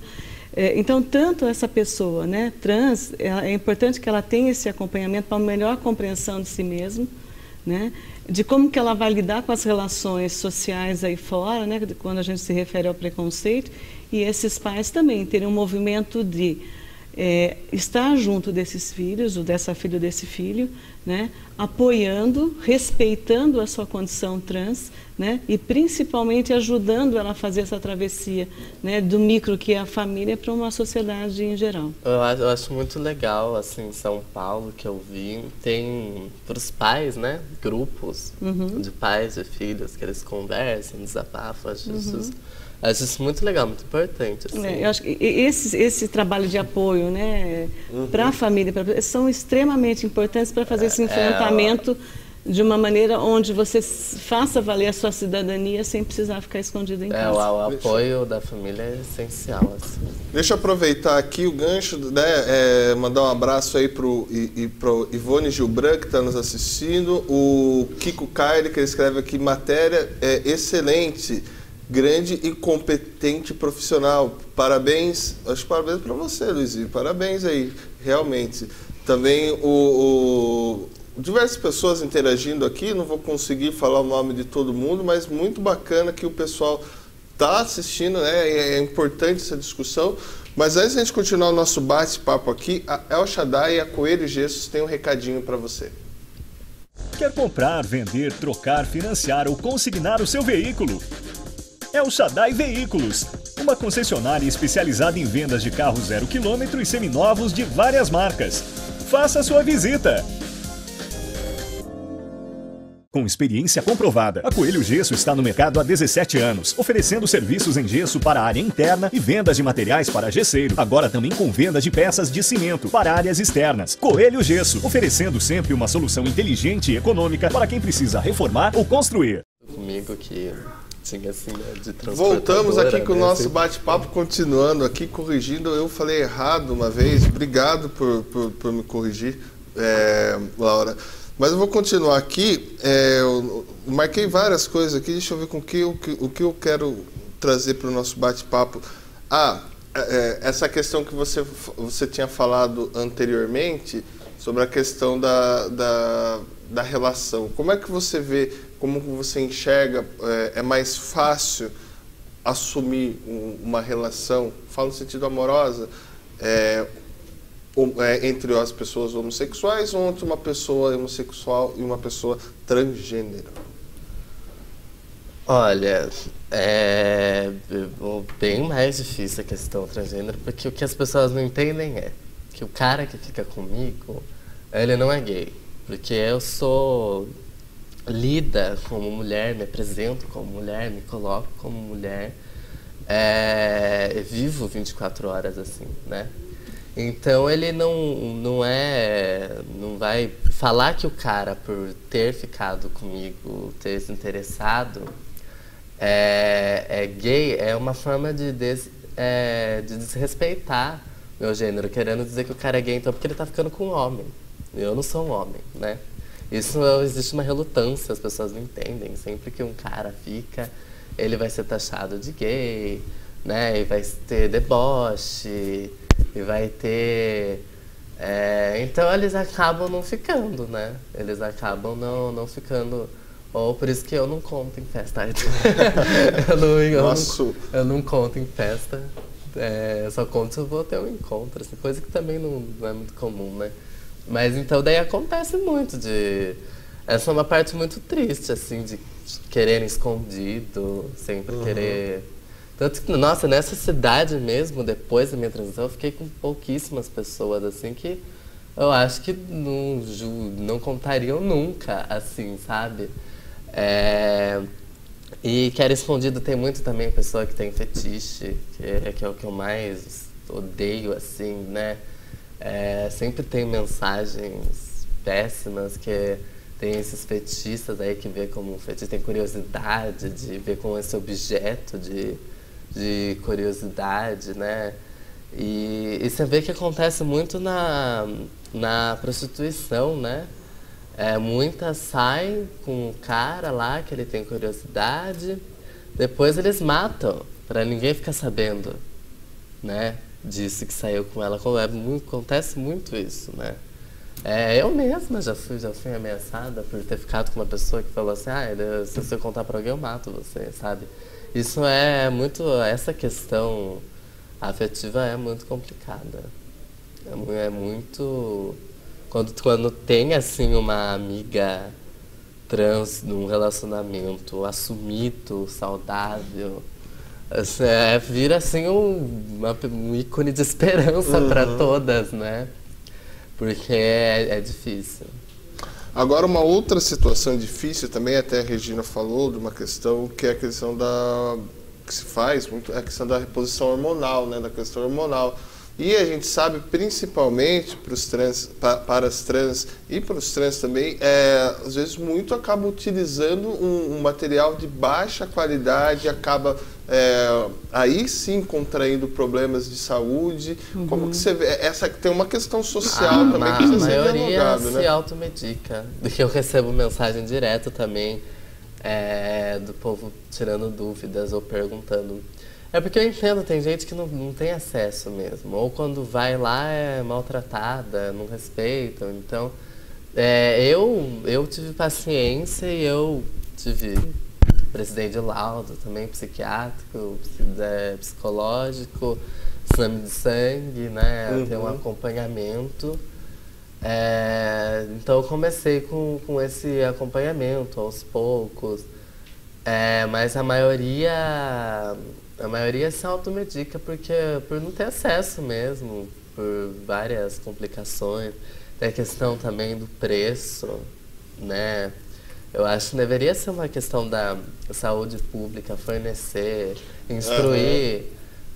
Então, tanto essa pessoa, né, trans, é importante que ela tenha esse acompanhamento para uma melhor compreensão de si mesma, né, de como que ela vai lidar com as relações sociais aí fora, né, quando a gente se refere ao preconceito, e esses pais também terem um movimento de estar junto desses filhos, ou dessa filha ou desse filho, né, apoiando, respeitando a sua condição trans, né, e principalmente ajudando ela a fazer essa travessia, né, do micro que é a família para uma sociedade em geral. Eu acho muito legal, assim, em São Paulo, que eu vi, tem para os pais, né, grupos de pais e filhos que eles conversam, desabafam, acho isso muito legal, muito importante. Assim. Eu acho que esse trabalho de apoio, né, para a família, são extremamente importantes para fazer esse enfrentamento de uma maneira onde você faça valer a sua cidadania sem precisar ficar escondido em casa. O apoio da família é essencial. Assim. Deixa eu aproveitar aqui o gancho, né, mandar um abraço aí pro Ivone Gilbran, que está nos assistindo, o Kiko Caire, que ele escreve aqui, matéria excelente, grande e competente profissional. Parabéns, acho que parabéns para você, Luizinho, parabéns aí, realmente. Também diversas pessoas interagindo aqui, não vou conseguir falar o nome de todo mundo, mas muito bacana que o pessoal está assistindo, né? É importante essa discussão. Mas antes de a gente continuar o nosso bate-papo aqui, a El Shaddai e a Coelho Gessos têm um recadinho para você. Quer comprar, vender, trocar, financiar ou consignar o seu veículo? El Shaddai Veículos, uma concessionária especializada em vendas de carros 0 km e seminovos de várias marcas. Faça sua visita! Com experiência comprovada, a Coelho Gesso está no mercado há 17 anos, oferecendo serviços em gesso para a área interna e vendas de materiais para gesseiro. Agora também com venda de peças de cimento para áreas externas. Coelho Gesso, oferecendo sempre uma solução inteligente e econômica para quem precisa reformar ou construir. Comigo que tinha assim, né, de transportadora. Voltamos aqui com o nosso assim. bate-papo, continuando aqui, corrigindo. Eu falei errado uma vez, obrigado por me corrigir, Laura. Mas eu vou continuar aqui, eu marquei várias coisas aqui, deixa eu ver o que eu quero trazer para o nosso bate-papo. Essa questão que você tinha falado anteriormente, sobre a questão da relação. Como é que você vê, como você enxerga, é mais fácil assumir uma relação, falo no sentido amorosa, entre as pessoas homossexuais ou entre uma pessoa homossexual e uma pessoa transgênero? Olha, é bem mais difícil a questão transgênero, porque o que as pessoas não entendem é que o cara que fica comigo, ele não é gay, porque eu sou lida como mulher, me apresento como mulher, me coloco como mulher, vivo 24 horas assim, né? Então ele não vai falar que o cara, por ter ficado comigo, ter se interessado, é gay, é uma forma de desrespeitar meu gênero, querendo dizer que o cara é gay então porque ele tá ficando com um homem. Eu não sou um homem, né? Isso existe uma relutância, as pessoas não entendem. Sempre que um cara fica, ele vai ser taxado de gay, né? E vai ter deboche, e vai ter... então eles acabam não ficando, né? Eles acabam não ficando... Ou por isso que eu não conto em festa. eu não conto em festa. Só conto se eu vou ter um encontro. Assim, coisa que também não é muito comum, né? Mas então daí acontece muito de... Essa é uma parte muito triste, assim, de querer escondido, sempre querer... Tanto que, nossa, nessa cidade mesmo, depois da minha transição, eu fiquei com pouquíssimas pessoas, assim, que eu acho que não contariam nunca, assim, sabe? E quero escondido tem muito também pessoa que tem fetiche, que é o que eu mais odeio, assim, né? Sempre tem mensagens péssimas que tem esses fetichistas aí que vê como um fetiche, tem curiosidade de ver com esse objeto de curiosidade, né? E você vê que acontece muito na prostituição, né? Muitas saem com o cara lá que ele tem curiosidade, depois eles matam, pra ninguém ficar sabendo, né? Disso que saiu com ela. Acontece muito isso, né? Eu mesma já fui ameaçada por ter ficado com uma pessoa que falou assim, se você contar pra alguém eu mato você, sabe? Isso essa questão afetiva é muito complicada. É muito... Quando tem, assim, uma amiga trans num relacionamento assumido, saudável, vira, assim, um ícone de esperança para todas, né? Porque é difícil. Agora, uma outra situação difícil também, até a Regina falou, de uma questão que é a questão que se faz muito, é a questão da reposição hormonal, né? Da questão hormonal. E a gente sabe, principalmente para as trans e para os trans também, às vezes muito acaba utilizando um material de baixa qualidade, acaba aí sim contraindo problemas de saúde. Como que você vê? Tem uma questão social também que precisa ser dialogado, né? A maioria se automedica. Eu recebo mensagem direto também do povo tirando dúvidas ou perguntando. Porque eu entendo, tem gente que não tem acesso mesmo, ou quando vai lá é maltratada, não respeitam. Então, eu tive paciência e eu precisei de laudo também, psiquiátrico, psicológico, exame de sangue, né, ter um acompanhamento. Então eu comecei com esse acompanhamento aos poucos, mas a maioria se automedica por não ter acesso mesmo, por várias complicações. Tem a questão também do preço, né? Eu acho que deveria ser uma questão da saúde pública, fornecer, instruir,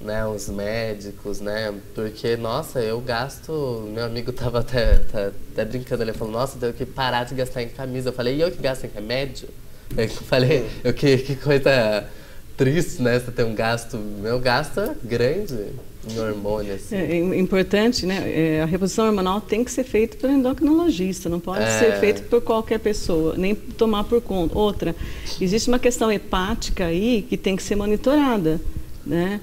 né, os médicos, né? Porque, nossa, eu gasto... Meu amigo tava até brincando, ele falou, nossa, tenho que parar de gastar em camisa. Eu falei, e eu que gasto em remédio? Eu falei, que coisa... triste, né? Você tem um gasto... Meu gasto é grande em hormônio, assim. É importante, né? A reposição hormonal tem que ser feita pelo endocrinologista, não pode ser feita por qualquer pessoa, nem tomar por conta. Outra, existe uma questão hepática aí que tem que ser monitorada, né?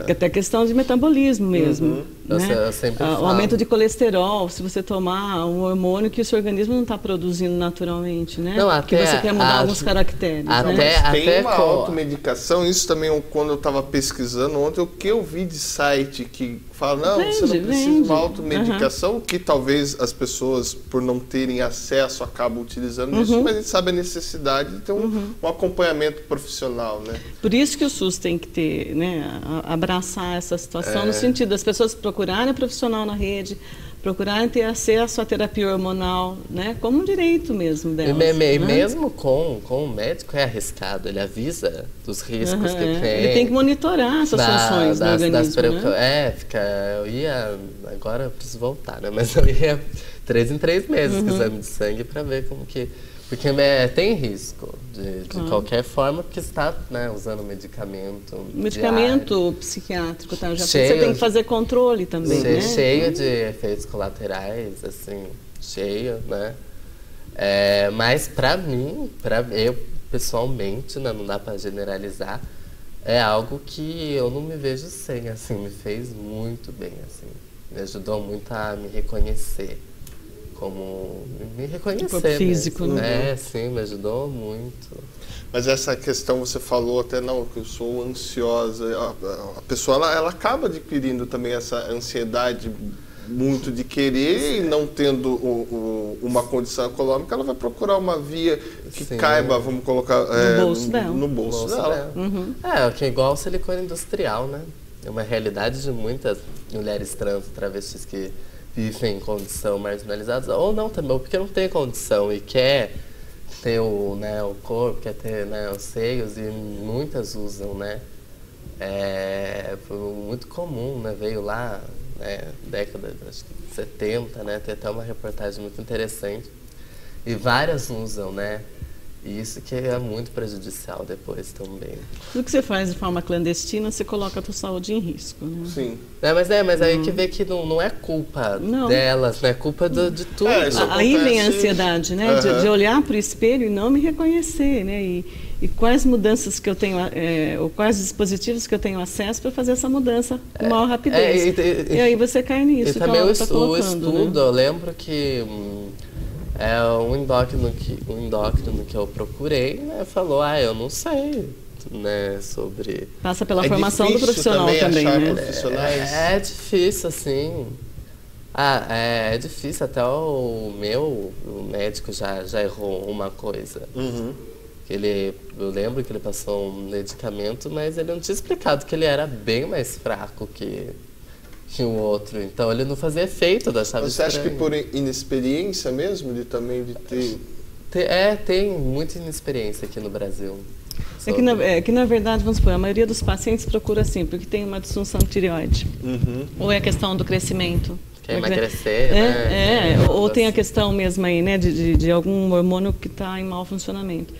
Até questão de metabolismo mesmo. Né? Eu sempre falo. O aumento de colesterol, se você tomar um hormônio que o seu organismo não está produzindo naturalmente, né? Porque você quer mudar alguns caracteres. Tem uma automedicação, isso também quando eu estava pesquisando ontem, o que eu vi de site que fala, você não precisa de uma automedicação, que talvez as pessoas, por não terem acesso, acabam utilizando isso, mas a gente sabe a necessidade de ter um acompanhamento profissional, né? Por isso que o SUS tem que ter, né, abraçar essa situação, no sentido das pessoas procurarem profissional na rede, procurarem ter acesso à terapia hormonal, né, como um direito mesmo delas. E mesmo com o médico é arriscado, ele avisa dos riscos que tem. Ele tem que monitorar essas funções do organismo, né? Eu ia, agora eu preciso voltar, né, mas eu ia 3 em 3 meses com exame de sangue para ver como que... Porque tem risco de qualquer forma, porque você está, né, usando medicamento diário. Psiquiátrico, tá? Você tem que fazer controle também, né? Cheio de efeitos colaterais, assim, cheio, né? Mas para mim, eu pessoalmente, né, não dá para generalizar, é algo que eu não me vejo sem, assim, me fez muito bem, assim, me ajudou muito a me reconhecer. Como me reconhecer físico, mesmo, né? Sim, me ajudou muito. Mas essa questão, você falou até, que eu sou ansiosa, a pessoa ela acaba adquirindo também essa ansiedade muito de querer, e não tendo uma condição econômica, ela vai procurar uma via que caiba, vamos colocar, no bolso dela. Que é igual o silicone industrial, né? É uma realidade de muitas mulheres trans, travestis que vivem em condição marginalizada, ou não também, porque não tem condição e quer ter o corpo, quer ter, né, os seios, e muitas usam, né? Foi muito comum, né? Veio lá, né, década acho que 70, né? Tem até uma reportagem muito interessante. E várias usam, né? E isso que é muito prejudicial depois também. Tudo que você faz de forma clandestina, você coloca a tua saúde em risco, né? Sim. Mas aí que vê que não é culpa delas, né? É culpa de tudo. Aí vem a ansiedade, né? De olhar para o espelho e não me reconhecer, né? E quais mudanças que eu tenho, ou quais dispositivos que eu tenho acesso para fazer essa mudança com maior rapidez. E aí você cai nisso. E também o estudo, né? Eu lembro que um endócrino que eu procurei, né, falou, eu não sei, né, sobre... Passa pela formação do profissional também, né? É difícil, assim. É difícil, até o médico já errou uma coisa. Eu lembro que ele passou um medicamento, mas ele não tinha explicado que ele era bem mais fraco que o outro. Então ele não fazia efeito da chave Você acha que por inexperiência mesmo, de ter... Tem muita inexperiência aqui no Brasil. Que na verdade, vamos supor, a maioria dos pacientes procura assim, porque tem uma disfunção de tireoide. Ou é a questão do crescimento. Quer emagrecer, né? Ou tem a questão mesmo aí, né, de algum hormônio que está em mau funcionamento.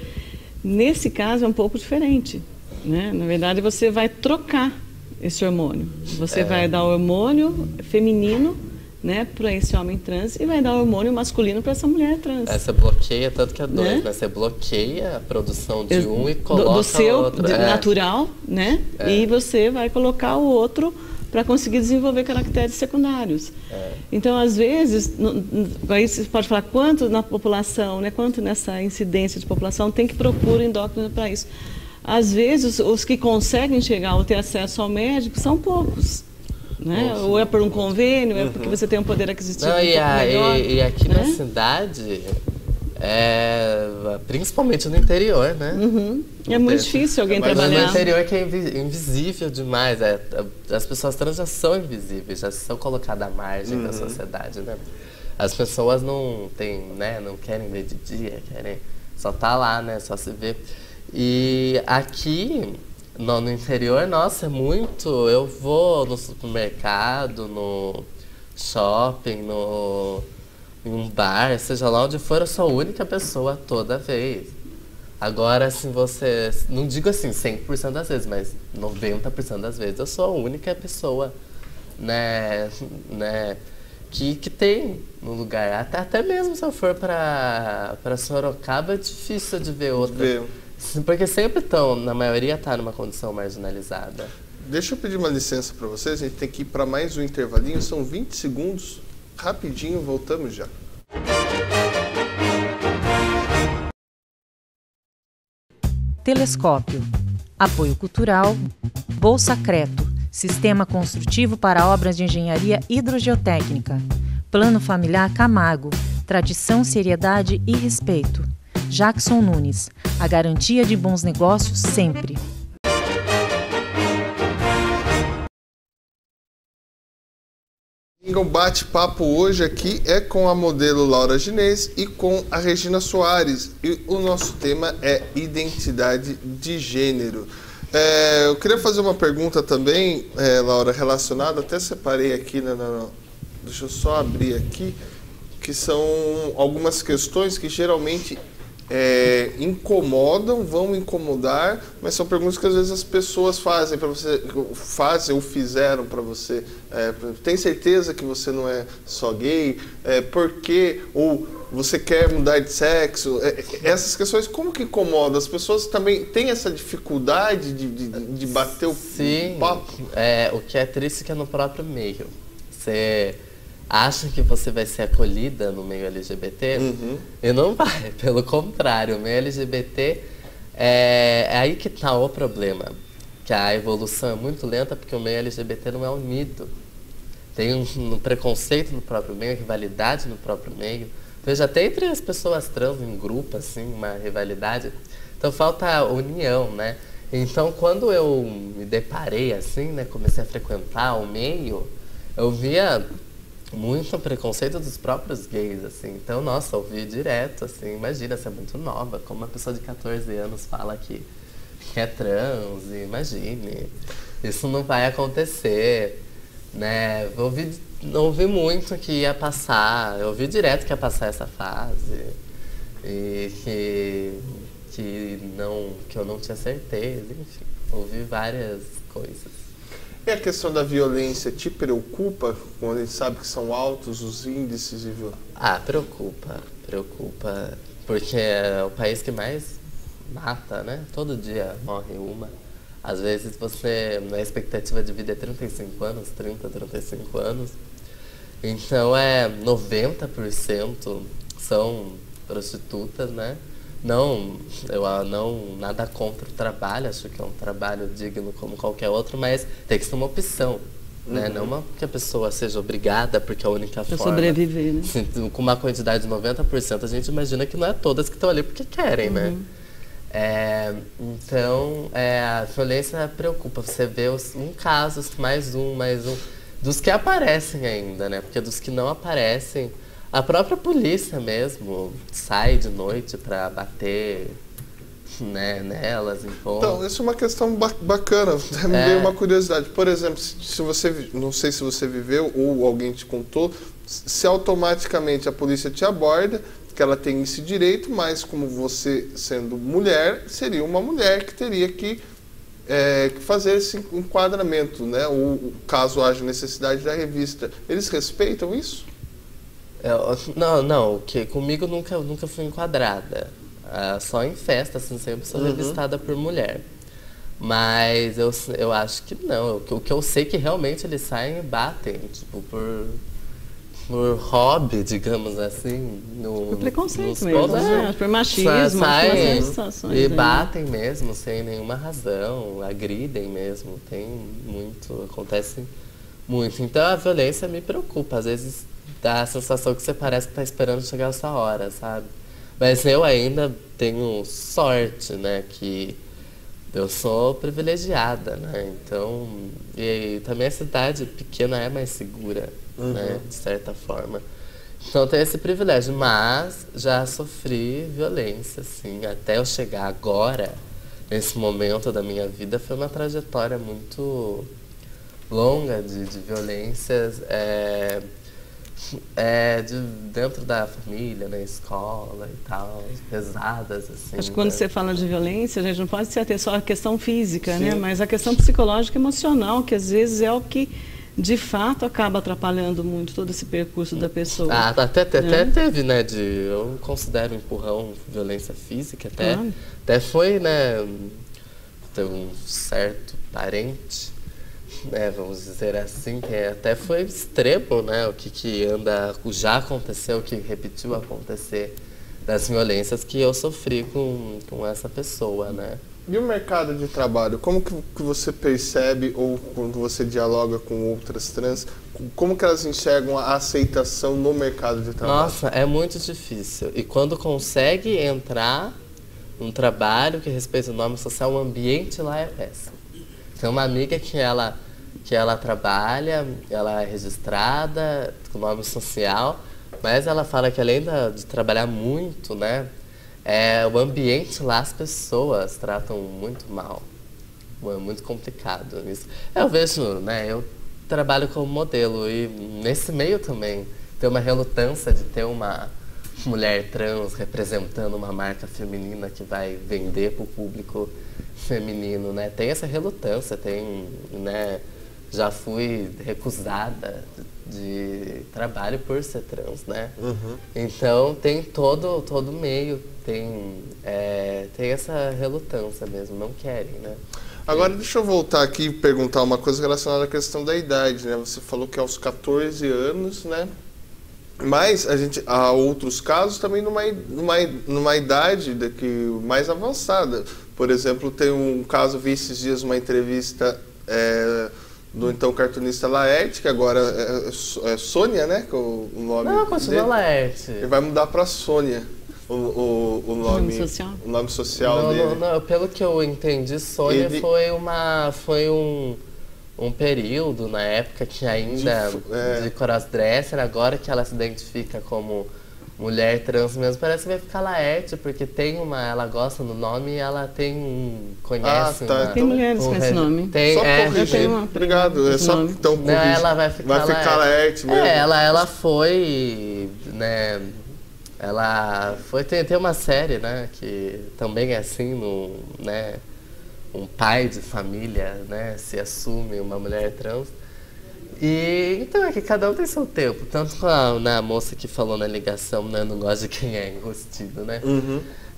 Nesse caso é um pouco diferente, né? Na verdade, você vai trocar esse hormônio. Você vai dar o hormônio feminino, né, para esse homem trans e vai dar o hormônio masculino para essa mulher trans. Você bloqueia, tanto que é dois, né? Você bloqueia a produção de um e coloca do seu outro. Natural, né? E você vai colocar o outro para conseguir desenvolver caracteres secundários. Então, às vezes, aí você pode falar quanto na população, né, quanto nessa incidência de população tem que procurar endócrino para isso. Às vezes, os que conseguem chegar ou ter acesso ao médico são poucos. Né? Ou é por um convênio, é porque você tem um poder aquisitivo melhor. E aqui na cidade, principalmente no interior, né? É muito difícil alguém trabalhar. No interior que é invisível demais. As pessoas trans já são invisíveis, já são colocadas à margem da sociedade, né? As pessoas não querem ver de dia, querem só tá lá, né? Só se ver. E aqui no interior, nossa, é muito. Eu vou no supermercado, no shopping, em um bar, seja lá onde for, eu sou a única pessoa toda vez. Agora, assim, não digo assim 100% das vezes, mas 90% das vezes eu sou a única pessoa, né que tem no lugar. Até mesmo se eu for para Sorocaba, é difícil de ver outra. Porque sempre na maioria está numa condição marginalizada. Deixa eu pedir uma licença para vocês, a gente tem que ir para mais um intervalinho, são 20 segundos, rapidinho, voltamos já. Telescópio. Apoio cultural. Bolsa Creto. Sistema construtivo para obras de engenharia hidrogeotécnica. Plano familiar Camargo. Tradição, seriedade e respeito. Jackson Nunes. A garantia de bons negócios sempre. O bate-papo hoje aqui é com a modelo Laura Ginês e com a Regina Soares. E o nosso tema é identidade de gênero. Eu queria fazer uma pergunta também, Laura, relacionada, até separei aqui, deixa eu só abrir aqui, que são algumas questões que geralmente vão incomodar, mas são perguntas que às vezes as pessoas fazem para você, ou fizeram para você. Tem certeza que você não é só gay? Por quê? Ou você quer mudar de sexo? Essas questões, como que incomodam? As pessoas também têm essa dificuldade de bater o papo? O que é triste é que é no próprio meio. Você acha que você vai ser acolhida no meio LGBT e não vai, pelo contrário, o meio LGBT é aí que está o problema, que a evolução é muito lenta porque o meio LGBT não é unido, tem um preconceito no próprio meio, rivalidade no próprio meio, veja, até entre as pessoas trans em grupo, assim, uma rivalidade, então falta união, né? Então quando eu me deparei assim, né, comecei a frequentar o meio, eu via muito preconceito dos próprios gays, assim. Então, nossa, eu ouvi direto, assim, imagina, você é muito nova, como uma pessoa de 14 anos fala que é trans, imagine, isso não vai acontecer, né? Eu ouvi muito que ia passar, eu ouvi direto que ia passar essa fase, e que que eu não tinha certeza, enfim, ouvi várias coisas. E a questão da violência te preocupa, quando a gente sabe que são altos os índices de violência? Preocupa, porque é o país que mais mata, né? Todo dia morre uma. Às vezes a expectativa de vida é 35 anos, 35 anos. Então 90% são prostitutas, né? Nada contra o trabalho, acho que é um trabalho digno como qualquer outro, mas tem que ser uma opção, né? Não que a pessoa seja obrigada, porque é a única forma. Sobreviver, né? Com uma quantidade de 90%, a gente imagina que não é todas que estão ali porque querem, né? Então, a violência preocupa. Você vê um caso, mais um, dos que aparecem ainda, né? Porque dos que não aparecem, a própria polícia mesmo sai de noite para bater, né, nelas, Então, isso é uma questão bacana, me veio uma curiosidade. Por exemplo, se você, não sei se você viveu ou alguém te contou, se automaticamente a polícia te aborda, que ela tem esse direito, mas como você sendo mulher, seria uma mulher que teria que fazer esse enquadramento, né? Ou caso haja necessidade da revista. Eles respeitam isso? Não, que comigo nunca fui enquadrada. Só em festa, assim, sempre sou revistada por mulher. Mas eu acho que não. O que eu sei que realmente eles saem e batem, tipo, por hobby, digamos assim. Por preconceito mesmo, né? Por machismo, saem situações, e batem mesmo, sem nenhuma razão, agridem mesmo. Acontece muito. Então a violência me preocupa. Às vezes dá a sensação que você parece que está esperando chegar a sua hora, sabe? Mas eu ainda tenho sorte, né? Que eu sou privilegiada, né? Então, e também a cidade pequena é mais segura, né? De certa forma. Então tem esse privilégio, mas já sofri violência, assim. Até eu chegar agora, nesse momento da minha vida, foi uma trajetória muito longa de violências, dentro da família, na escola e tal, pesadas, assim. Acho que quando você fala de violência, a gente não pode se ater só a questão física, né? Mas a questão psicológica e emocional, que às vezes é o que, de fato, acaba atrapalhando muito todo esse percurso da pessoa. Até teve, né? Eu considero empurrão violência física, até foi, né? Teve um certo parente, né, vamos dizer assim, que até foi extremo, né, o que já aconteceu, o que repetiu acontecer, das violências que eu sofri com essa pessoa, né. E o mercado de trabalho, como que você percebe, ou quando você dialoga com outras trans, como que elas enxergam a aceitação no mercado de trabalho? Nossa, é muito difícil. E quando consegue entrar num trabalho que respeita o nome social, o ambiente lá é péssimo. Tem uma amiga que ela trabalha, ela é registrada com nome social, mas ela fala que além de trabalhar muito, né, o ambiente lá, as pessoas tratam muito mal. É muito complicado isso. Eu vejo, né, eu trabalho como modelo e nesse meio também tem uma relutância de ter uma mulher trans representando uma marca feminina que vai vender para o público feminino, né? Tem essa relutância, né? Já fui recusada de trabalho por ser trans, né? Então tem todo meio, tem essa relutância mesmo, não querem, né? Agora deixa eu voltar aqui e perguntar uma coisa relacionada à questão da idade, né? Você falou que aos 14 anos, né? Mas há outros casos também numa idade mais avançada. Por exemplo, tem um caso, vi esses dias uma entrevista do então cartunista Laerte, que agora é Sônia, né? Que o nome Não, continua Laerte. Ele vai mudar para Sônia o nome social dele. Não, pelo que eu entendi, Sônia foi um período na época que ainda de crossdresser, agora que ela se identifica como mulher trans mesmo, parece que vai ficar Laerte, porque ela gosta do nome e ela conhece. Tem mulheres com esse nome. Só corrigir. Obrigado. Então, ela vai ficar Laerte mesmo. Ela foi, né, ela tem uma série, né, que também é assim, né, um pai de família, né, se assume uma mulher trans. E então é que cada um tem seu tempo, tanto com a moça que falou na ligação, né, não gosta de quem é enrustido, né?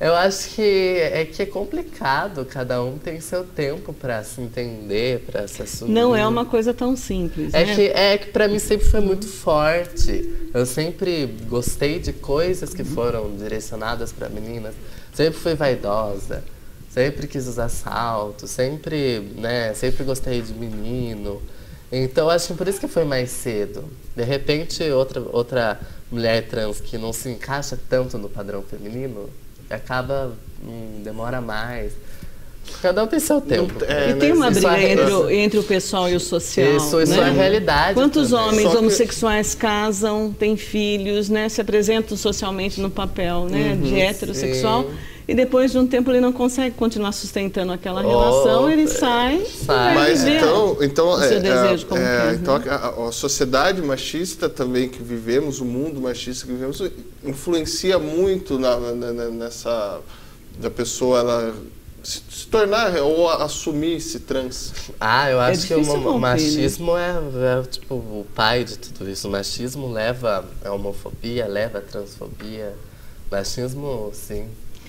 Eu acho que é complicado, cada um tem seu tempo para se entender, para se assumir. Não é uma coisa tão simples, né? É que para mim sempre foi muito forte. Eu sempre gostei de coisas que foram direcionadas para meninas. Sempre fui vaidosa, sempre quis usar salto, sempre gostei de menino. Então acho que por isso que foi mais cedo. De repente outra mulher trans que não se encaixa tanto no padrão feminino, acaba, demora mais. Cada um tem seu tempo. E tem uma briga entre o pessoal e o social. Isso é a realidade. Quantos homens homossexuais casam, têm filhos, né, se apresentam socialmente no papel, né, de heterossexual, e depois de um tempo ele não consegue continuar sustentando aquela relação, ele sai. Mas então o seu desejo como quer, então a sociedade machista também que vivemos, o mundo machista que vivemos, influencia muito nessa da pessoa ela se tornar ou assumir-se trans. Eu acho que o machismo é tipo o pai de tudo isso. O machismo leva a homofobia, leva a transfobia. O machismo, sim.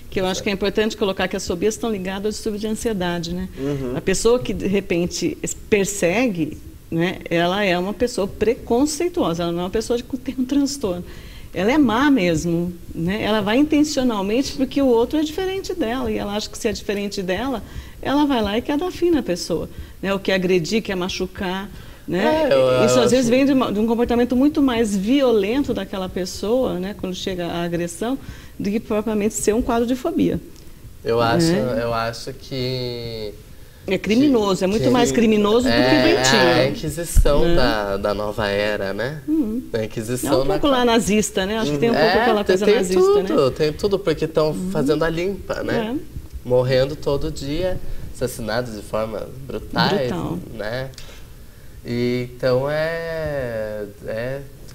Que eu acho que é importante colocar que as fobias estão ligadas ao distúrbio de ansiedade, né? A pessoa que de repente persegue, né, ela é uma pessoa preconceituosa, ela não é uma pessoa que tem um transtorno. Ela é má mesmo, né? Ela vai intencionalmente porque o outro é diferente dela e ela acha que se é diferente dela, ela vai lá e quer dar fim na pessoa, né? Ou quer agredir, quer machucar, né? Isso às vezes vem de um comportamento muito mais violento daquela pessoa, né? Quando chega a agressão, do que propriamente ser um quadro de fobia. Eu acho que é criminoso, é muito mais criminoso do que doentio. É a Inquisição da nova era, né? A Inquisição é um pouco lá nazista, né? Acho que tem um pouco aquela coisa nazista, tudo, né? Tem tudo, porque estão fazendo a limpa, né? Morrendo todo dia, assassinados de forma brutais, né? E, então é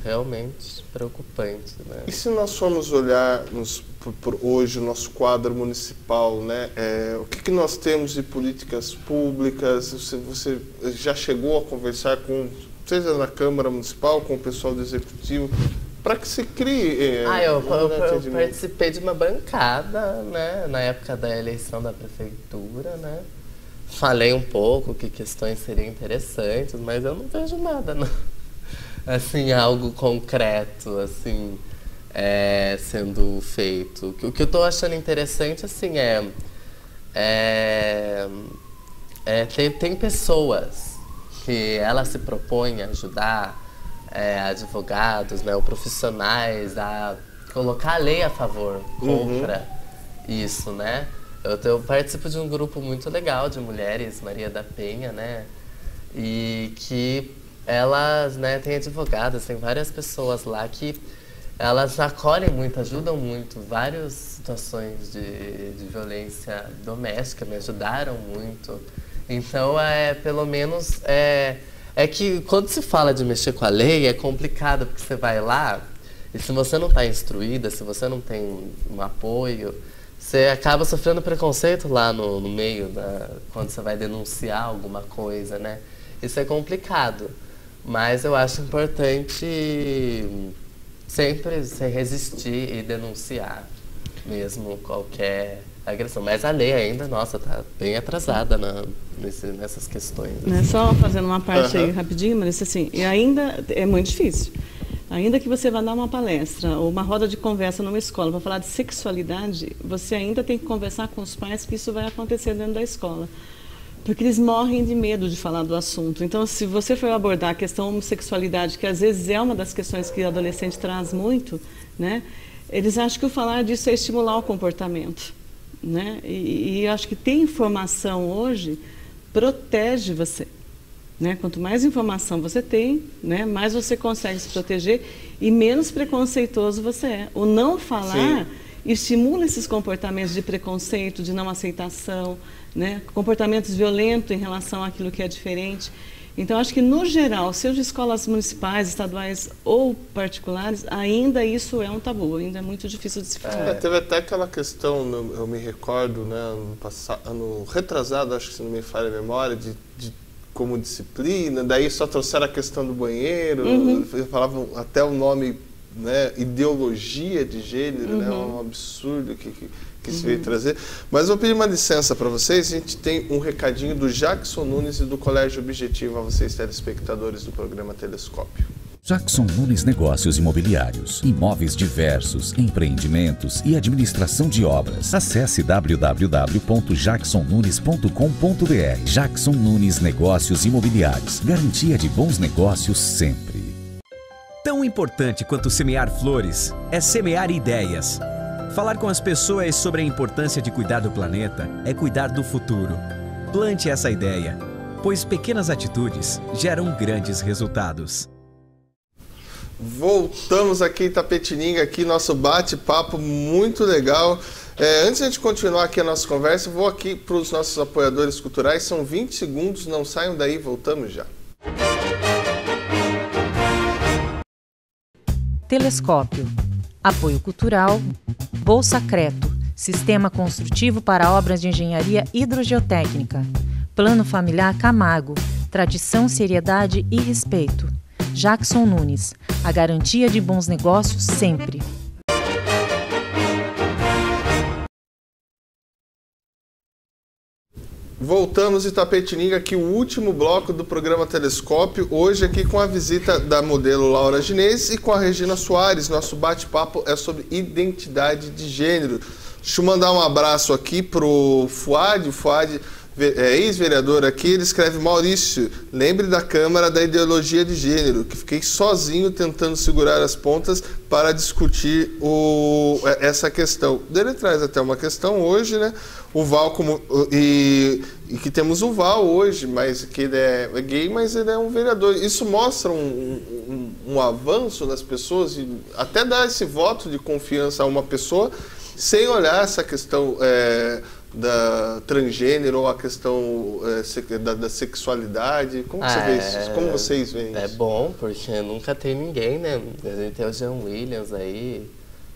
realmente preocupante, né? E se nós formos olhar por hoje o nosso quadro municipal, né? O que nós temos de políticas públicas? Você já chegou a conversar seja na Câmara Municipal, com o pessoal do Executivo, para que se crie... eu participei de uma bancada, né? Na época da eleição da prefeitura, né? Falei um pouco que questões seriam interessantes, mas eu não vejo nada, não. Assim, algo concreto, assim, sendo feito. O que eu estou achando interessante, assim, tem pessoas que elas se propõem a ajudar, advogados, né, ou profissionais, a colocar a lei a favor, contra isso, né? Eu participo de um grupo muito legal de mulheres, Maria da Penha, né? E que elas, né, têm advogadas, tem várias pessoas lá que elas acolhem muito, ajudam muito. Várias situações de violência doméstica me ajudaram muito. Então, pelo menos, que quando se fala de mexer com a lei é complicado, porque você vai lá e se você não está instruída, se você não tem um apoio, você acaba sofrendo preconceito lá no meio, quando você vai denunciar alguma coisa, né? Isso é complicado, mas eu acho importante sempre se resistir e denunciar mesmo qualquer agressão. Mas a lei ainda, nossa, tá bem atrasada nessas questões. Né? Só fazendo uma parte aí rapidinho, mas assim, e ainda é muito difícil. Ainda que você vá dar uma palestra ou uma roda de conversa numa escola para falar de sexualidade, você ainda tem que conversar com os pais que isso vai acontecer dentro da escola. Porque eles morrem de medo de falar do assunto. Então, se você for abordar a questão da homossexualidade, que às vezes é uma das questões que o adolescente traz muito, né, eles acham que o falar disso é estimular o comportamento. Né? E acho que ter informação hoje protege você. Né? Quanto mais informação você tem, né, mais você consegue se proteger e menos preconceituoso você é. O não falar estimula esses comportamentos de preconceito, de não aceitação, né, comportamentos violentos em relação àquilo que é diferente. Então, acho que, no geral, seja escolas municipais, estaduais ou particulares, ainda isso é um tabu, ainda é muito difícil de se falar. Teve até aquela questão, eu me recordo, né, ano retrasado, acho que se não me falha a memória, de como disciplina, daí só trouxeram a questão do banheiro, falavam até o nome, né, ideologia de gênero, né, um absurdo que se veio trazer. Mas eu vou pedir uma licença para vocês, a gente tem um recadinho do Jackson Nunes e do Colégio Objetivo a vocês, telespectadores do programa Telescópio. Jackson Nunes Negócios Imobiliários, imóveis diversos, empreendimentos e administração de obras. Acesse www.jacksonnunes.com.br. Jackson Nunes Negócios Imobiliários, garantia de bons negócios sempre. Tão importante quanto semear flores é semear ideias. Falar com as pessoas sobre a importância de cuidar do planeta é cuidar do futuro. Plante essa ideia, pois pequenas atitudes geram grandes resultados. Voltamos aqui em Itapetininga, aqui nosso bate-papo muito legal. Antes de a gente continuar aqui a nossa conversa, vou aqui para os nossos apoiadores culturais, são 20 segundos, não saiam daí, voltamos já. Telescópio. Apoio cultural. Bolsa Creto. Sistema construtivo para obras de engenharia hidrogeotécnica. Plano familiar Camargo. Tradição, seriedade e respeito. Jackson Nunes. A garantia de bons negócios sempre. Voltamos de Itapetininga, aqui o último bloco do programa Telescópio, hoje aqui com a visita da modelo Laura Ginês e com a Regina Soares. Nosso bate-papo é sobre identidade de gênero. Deixa eu mandar um abraço aqui pro Fuad, o Fuad ex-vereador aqui, ele escreve: Maurício, lembre da Câmara da Ideologia de Gênero, que fiquei sozinho tentando segurar as pontas para discutir essa questão. Ele traz até uma questão hoje, né? O Val, e que temos o Val hoje, mas que ele é gay, mas ele é um vereador. Isso mostra um avanço nas pessoas, e até dar esse voto de confiança a uma pessoa, sem olhar essa questão da transgênero ou a questão da sexualidade. Como você vê isso? Como vocês veem isso? É bom, porque nunca tem ninguém, né? A gente tem o Jean Williams aí,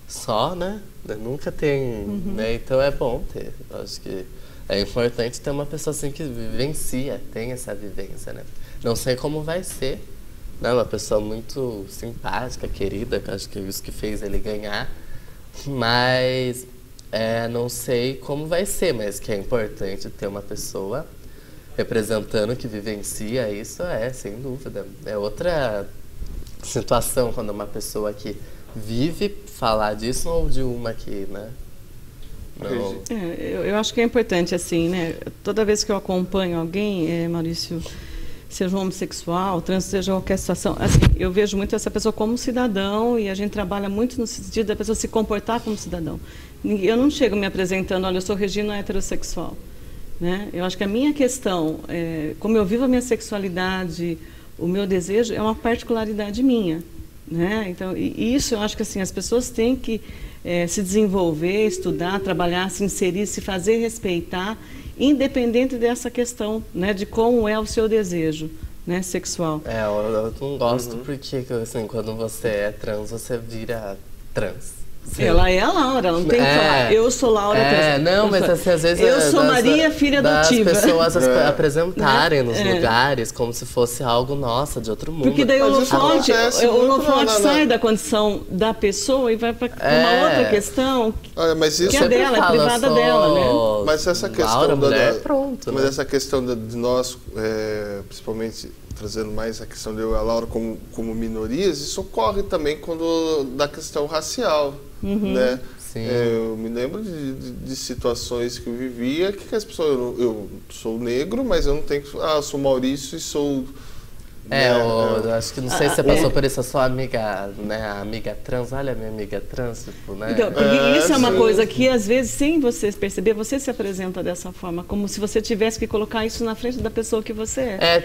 só, né? Nunca tem, né? Então é bom ter. Eu acho que é importante ter uma pessoa assim que vivencia, tem essa vivência, né? Não sei como vai ser, né? Uma pessoa muito simpática, querida, que acho que é isso que fez ele ganhar, mas não sei como vai ser, mas que é importante ter uma pessoa representando que vivencia isso, sem dúvida. É outra situação quando uma pessoa que vive falar disso ou de uma que, né? Não. Eu acho que é importante, assim, né? Toda vez que eu acompanho alguém, Maurício, seja um homossexual, trans, seja qualquer situação, assim, eu vejo muito essa pessoa como cidadão e a gente trabalha muito no sentido da pessoa se comportar como cidadão. Eu não chego me apresentando, olha, eu sou Regina heterossexual, né? Eu acho que a minha questão, como eu vivo a minha sexualidade, o meu desejo é uma particularidade minha, né? Então, isso eu acho que assim, as pessoas têm que se desenvolver, estudar, trabalhar, se inserir, se fazer respeitar, independente dessa questão, né, de como é o seu desejo, né, sexual. Eu não gosto porque assim, quando você é trans, você vira trans. Sim. Ela é a Laura, ela não tem que falar, eu sou Laura. Não, mas assim, às vezes eu sou Maria, filha adotiva. As pessoas apresentarem nos lugares como se fosse algo, nossa, de outro mundo. Porque daí o holofote sai da condição da pessoa e vai para uma outra questão que é dela, é privada dela, né? Mas essa questão Laura, pronto, mas né? essa questão de nós, principalmente trazendo mais a questão de eu e a Laura como minorias, isso ocorre também da questão racial. Né? Eu me lembro de situações que eu vivia que as pessoas, eu sou negro, mas eu não tenho que, eu sou Maurício e sou eu acho que não sei se você passou por isso, a sua amiga, né, a amiga trans, olha a minha amiga trans, tipo, né? Então, porque isso é uma coisa que às vezes, sem você perceber, você se apresenta dessa forma, como se você tivesse que colocar isso na frente da pessoa que você é.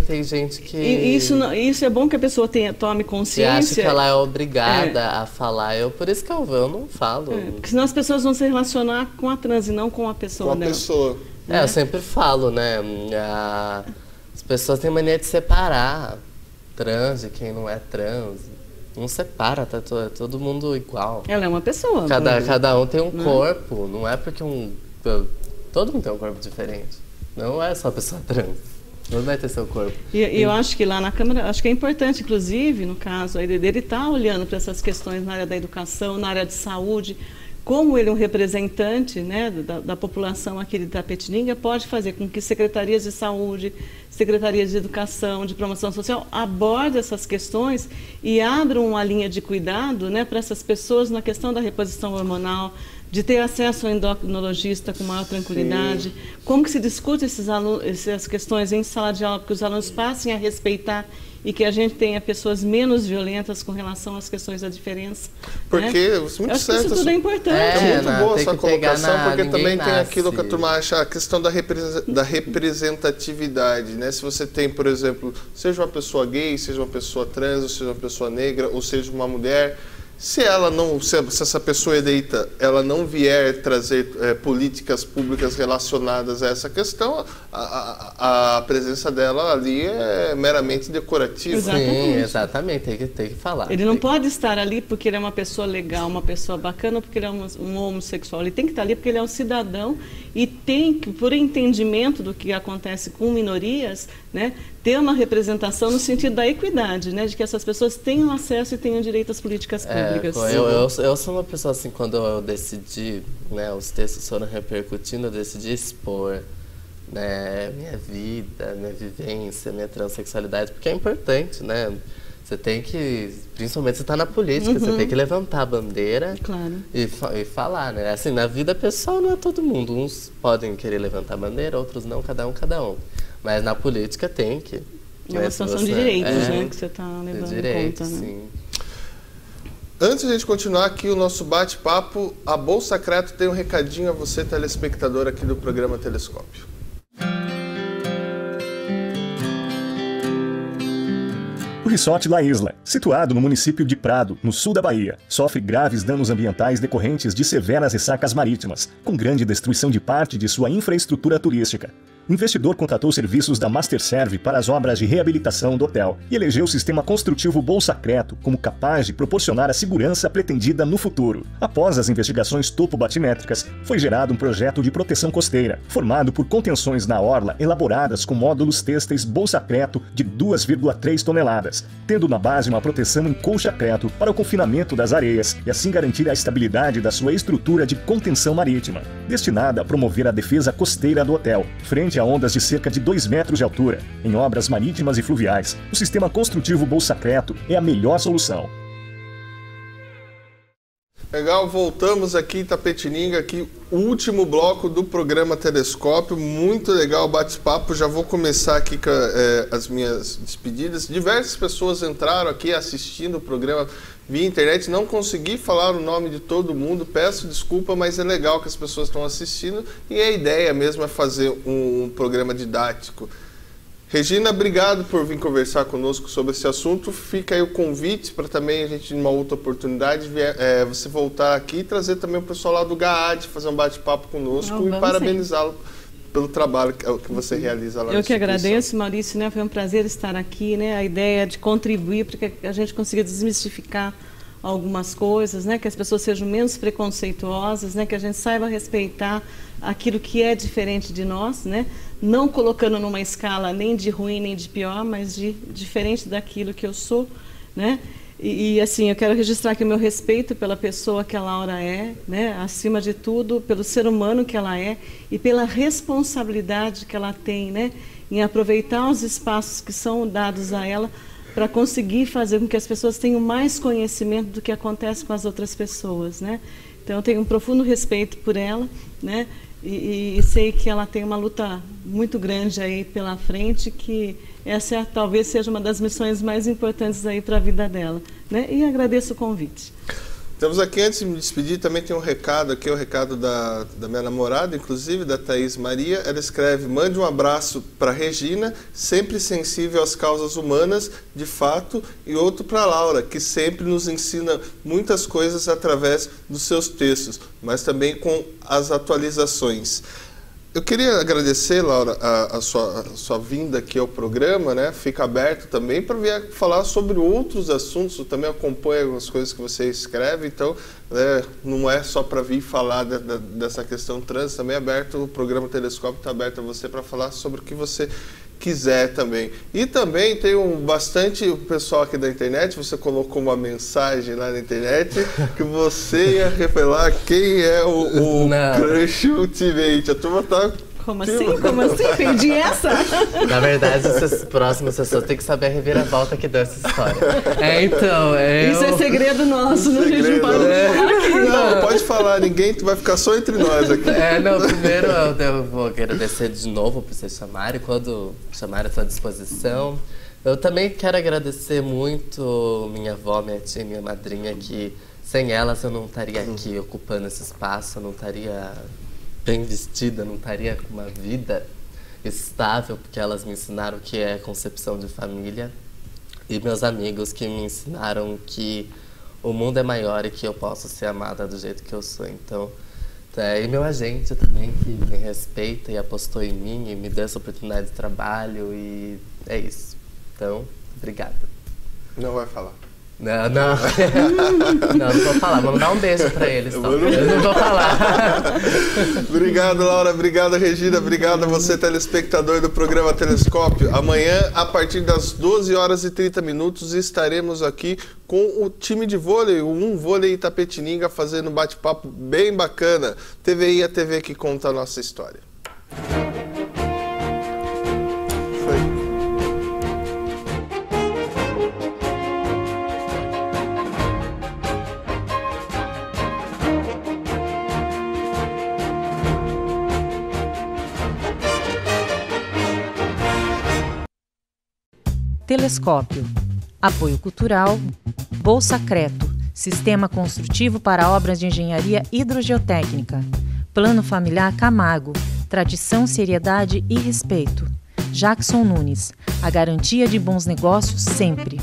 Tem gente que... Isso é bom que a pessoa tome consciência. Que acha que ela é obrigada a falar, por isso que eu não falo. Porque senão as pessoas vão se relacionar com a trans e não com a pessoa dela. pessoa. Eu sempre falo, né, as pessoas têm mania de separar trans de quem não é trans. Não separa, tá todo mundo igual. Ela é uma pessoa. Cada um tem um corpo, não é porque todo mundo tem um corpo diferente. Não é só a pessoa trans. Não vai ter seu corpo. E eu acho que lá na Câmara, acho que é importante, inclusive, no caso aí dele, estar olhando para essas questões na área da educação, na área de saúde, como ele é um representante, né, da população aqui de Itapetininga, pode fazer com que secretarias de saúde, secretarias de educação, de promoção social, abordem essas questões e abram uma linha de cuidado, né, para essas pessoas na questão da reposição hormonal, de ter acesso ao endocrinologista com maior tranquilidade. Sim. Como que se discute essas questões em sala de aula, para que os alunos passem a respeitar e que a gente tenha pessoas menos violentas com relação às questões da diferença. Porque, né? muito certo. Isso tudo é importante. É muito boa essa colocação, porque também tem aquilo que a turma acha, a questão da representatividade, né? Se você tem, por exemplo, seja uma pessoa gay, seja uma pessoa trans, ou seja uma pessoa negra, ou seja uma mulher, se essa pessoa eleita, ela não vier trazer políticas públicas relacionadas a essa questão, a presença dela ali é meramente decorativa. Sim, exatamente, tem que falar. Ele não pode estar ali porque ele é uma pessoa legal, uma pessoa bacana, porque ele é um homossexual. Ele tem que estar ali porque ele é um cidadão e tem que, por entendimento do que acontece com minorias, né, ter uma representação no sentido da equidade, né, de que essas pessoas tenham acesso e tenham direito às políticas públicas. Eu sou uma pessoa assim, quando eu decidi, né, os textos foram repercutindo, eu decidi expor, né, minha vida, minha vivência, minha transexualidade, porque é importante, né? Você tem que, principalmente você está na política, você tem que levantar a bandeira e falar, né? Assim, na vida pessoal não é todo mundo, uns podem querer levantar a bandeira, outros não, cada um. Mas na política tem que. É uma situação de direitos, né, que você está levando em conta, né? Sim. Antes de a gente continuar aqui o nosso bate-papo, a Bolsa Creto tem um recadinho a você, telespectador aqui do programa Telescópio. O Resort La Isla, situado no município de Prado, no sul da Bahia, sofre graves danos ambientais decorrentes de severas ressacas marítimas, com grande destruição de parte de sua infraestrutura turística. O investidor contratou serviços da Masterserve para as obras de reabilitação do hotel e elegeu o sistema construtivo Bolsa Creto como capaz de proporcionar a segurança pretendida no futuro. Após as investigações topo-batimétricas, foi gerado um projeto de proteção costeira, formado por contenções na orla elaboradas com módulos têxteis Bolsa Creto de 2,3 toneladas, tendo na base uma proteção em colcha Creto para o confinamento das areias e assim garantir a estabilidade da sua estrutura de contenção marítima, destinada a promover a defesa costeira do hotel, frente a ondas de cerca de 2 metros de altura. Em obras marítimas e fluviais, o sistema construtivo Bolsa Creto é a melhor solução. Legal, voltamos aqui em Itapetininga, aqui último bloco do programa Telescópio, muito legal o bate-papo, já vou começar aqui com as minhas despedidas. Diversas pessoas entraram aqui assistindo o programa via internet, não consegui falar o nome de todo mundo, peço desculpa, mas é legal que as pessoas estão assistindo e a ideia mesmo é fazer um programa didático. Regina, obrigado por vir conversar conosco sobre esse assunto. Fica aí o convite para também a gente, numa outra oportunidade, você voltar aqui e trazer também o pessoal lá do GAAD, fazer um bate-papo conosco e parabenizá-lo pelo trabalho que você realiza lá. Eu que agradeço, Maurício, né? Foi um prazer estar aqui, né? A ideia de contribuir para que a gente consiga desmistificar algumas coisas, né? Que as pessoas sejam menos preconceituosas, né? Que a gente saiba respeitar aquilo que é diferente de nós, né? Não colocando numa escala nem de ruim nem de pior, mas de diferente daquilo que eu sou, né? E assim, eu quero registrar aqui o meu respeito pela pessoa que a Laura é, né? Acima de tudo, pelo ser humano que ela é e pela responsabilidade que ela tem, né? Em aproveitar os espaços que são dados a ela para conseguir fazer com que as pessoas tenham mais conhecimento do que acontece com as outras pessoas, né? Então, eu tenho um profundo respeito por ela, né? E sei que ela tem uma luta muito grande aí pela frente, que essa talvez seja uma das missões mais importantes aí para a vida dela, né? E agradeço o convite. Temos aqui, antes de me despedir, também tem um recado aqui, o recado da minha namorada, inclusive, da Thaís Maria. Ela escreve: mande um abraço para Regina, sempre sensível às causas humanas, de fato, e outro para Laura, que sempre nos ensina muitas coisas através dos seus textos, mas também com as atualizações. Eu queria agradecer, Laura, a sua vinda aqui ao programa, né? Fica aberto também para vir falar sobre outros assuntos. Eu também acompanho as coisas que você escreve, então não é só para vir falar dessa questão trans, também é aberto, o programa Telescópio está aberto a você para falar sobre o que você quiser também. E também tem bastante pessoal aqui da internet, você colocou uma mensagem lá na internet que você ia revelar quem é o Crush Ultimate. A turma tá... Como assim? Como assim? Perdi essa? Na verdade, essas próximas pessoas têm que saber a reviravolta que deu essa história. Então, Isso é segredo nosso, né? A gente não pode falar aqui. Não, pode falar, ninguém vai ficar só entre nós aqui. Primeiro eu vou agradecer de novo por vocês chamarem, quando chamarem à sua disposição. Eu também quero agradecer muito minha avó, minha tia, minha madrinha, que sem elas eu não estaria aqui ocupando esse espaço, eu não estaria bem vestida, não estaria com uma vida estável, porque elas me ensinaram o que é concepção de família, e meus amigos que me ensinaram que o mundo é maior e que eu posso ser amada do jeito que eu sou. Então, e meu agente também, que me respeita e apostou em mim e me deu essa oportunidade de trabalho, e é isso. Então, obrigada. Não vai falar. Não vou falar. Vamos dar um beijo pra eles. Eu não vou falar. Obrigado, Laura. Obrigado, Regina. Obrigado a você, telespectador do programa Telescópio. Amanhã, a partir das 12h30, estaremos aqui com o time de vôlei, o Vôlei Itapetininga, fazendo um bate-papo bem bacana. TVI, a TV que conta a nossa história. Telescópio. Apoio cultural. Bolsa Creto. Sistema construtivo para obras de engenharia hidrogeotécnica. Plano familiar Camargo. Tradição, seriedade e respeito. Jackson Nunes. A garantia de bons negócios sempre.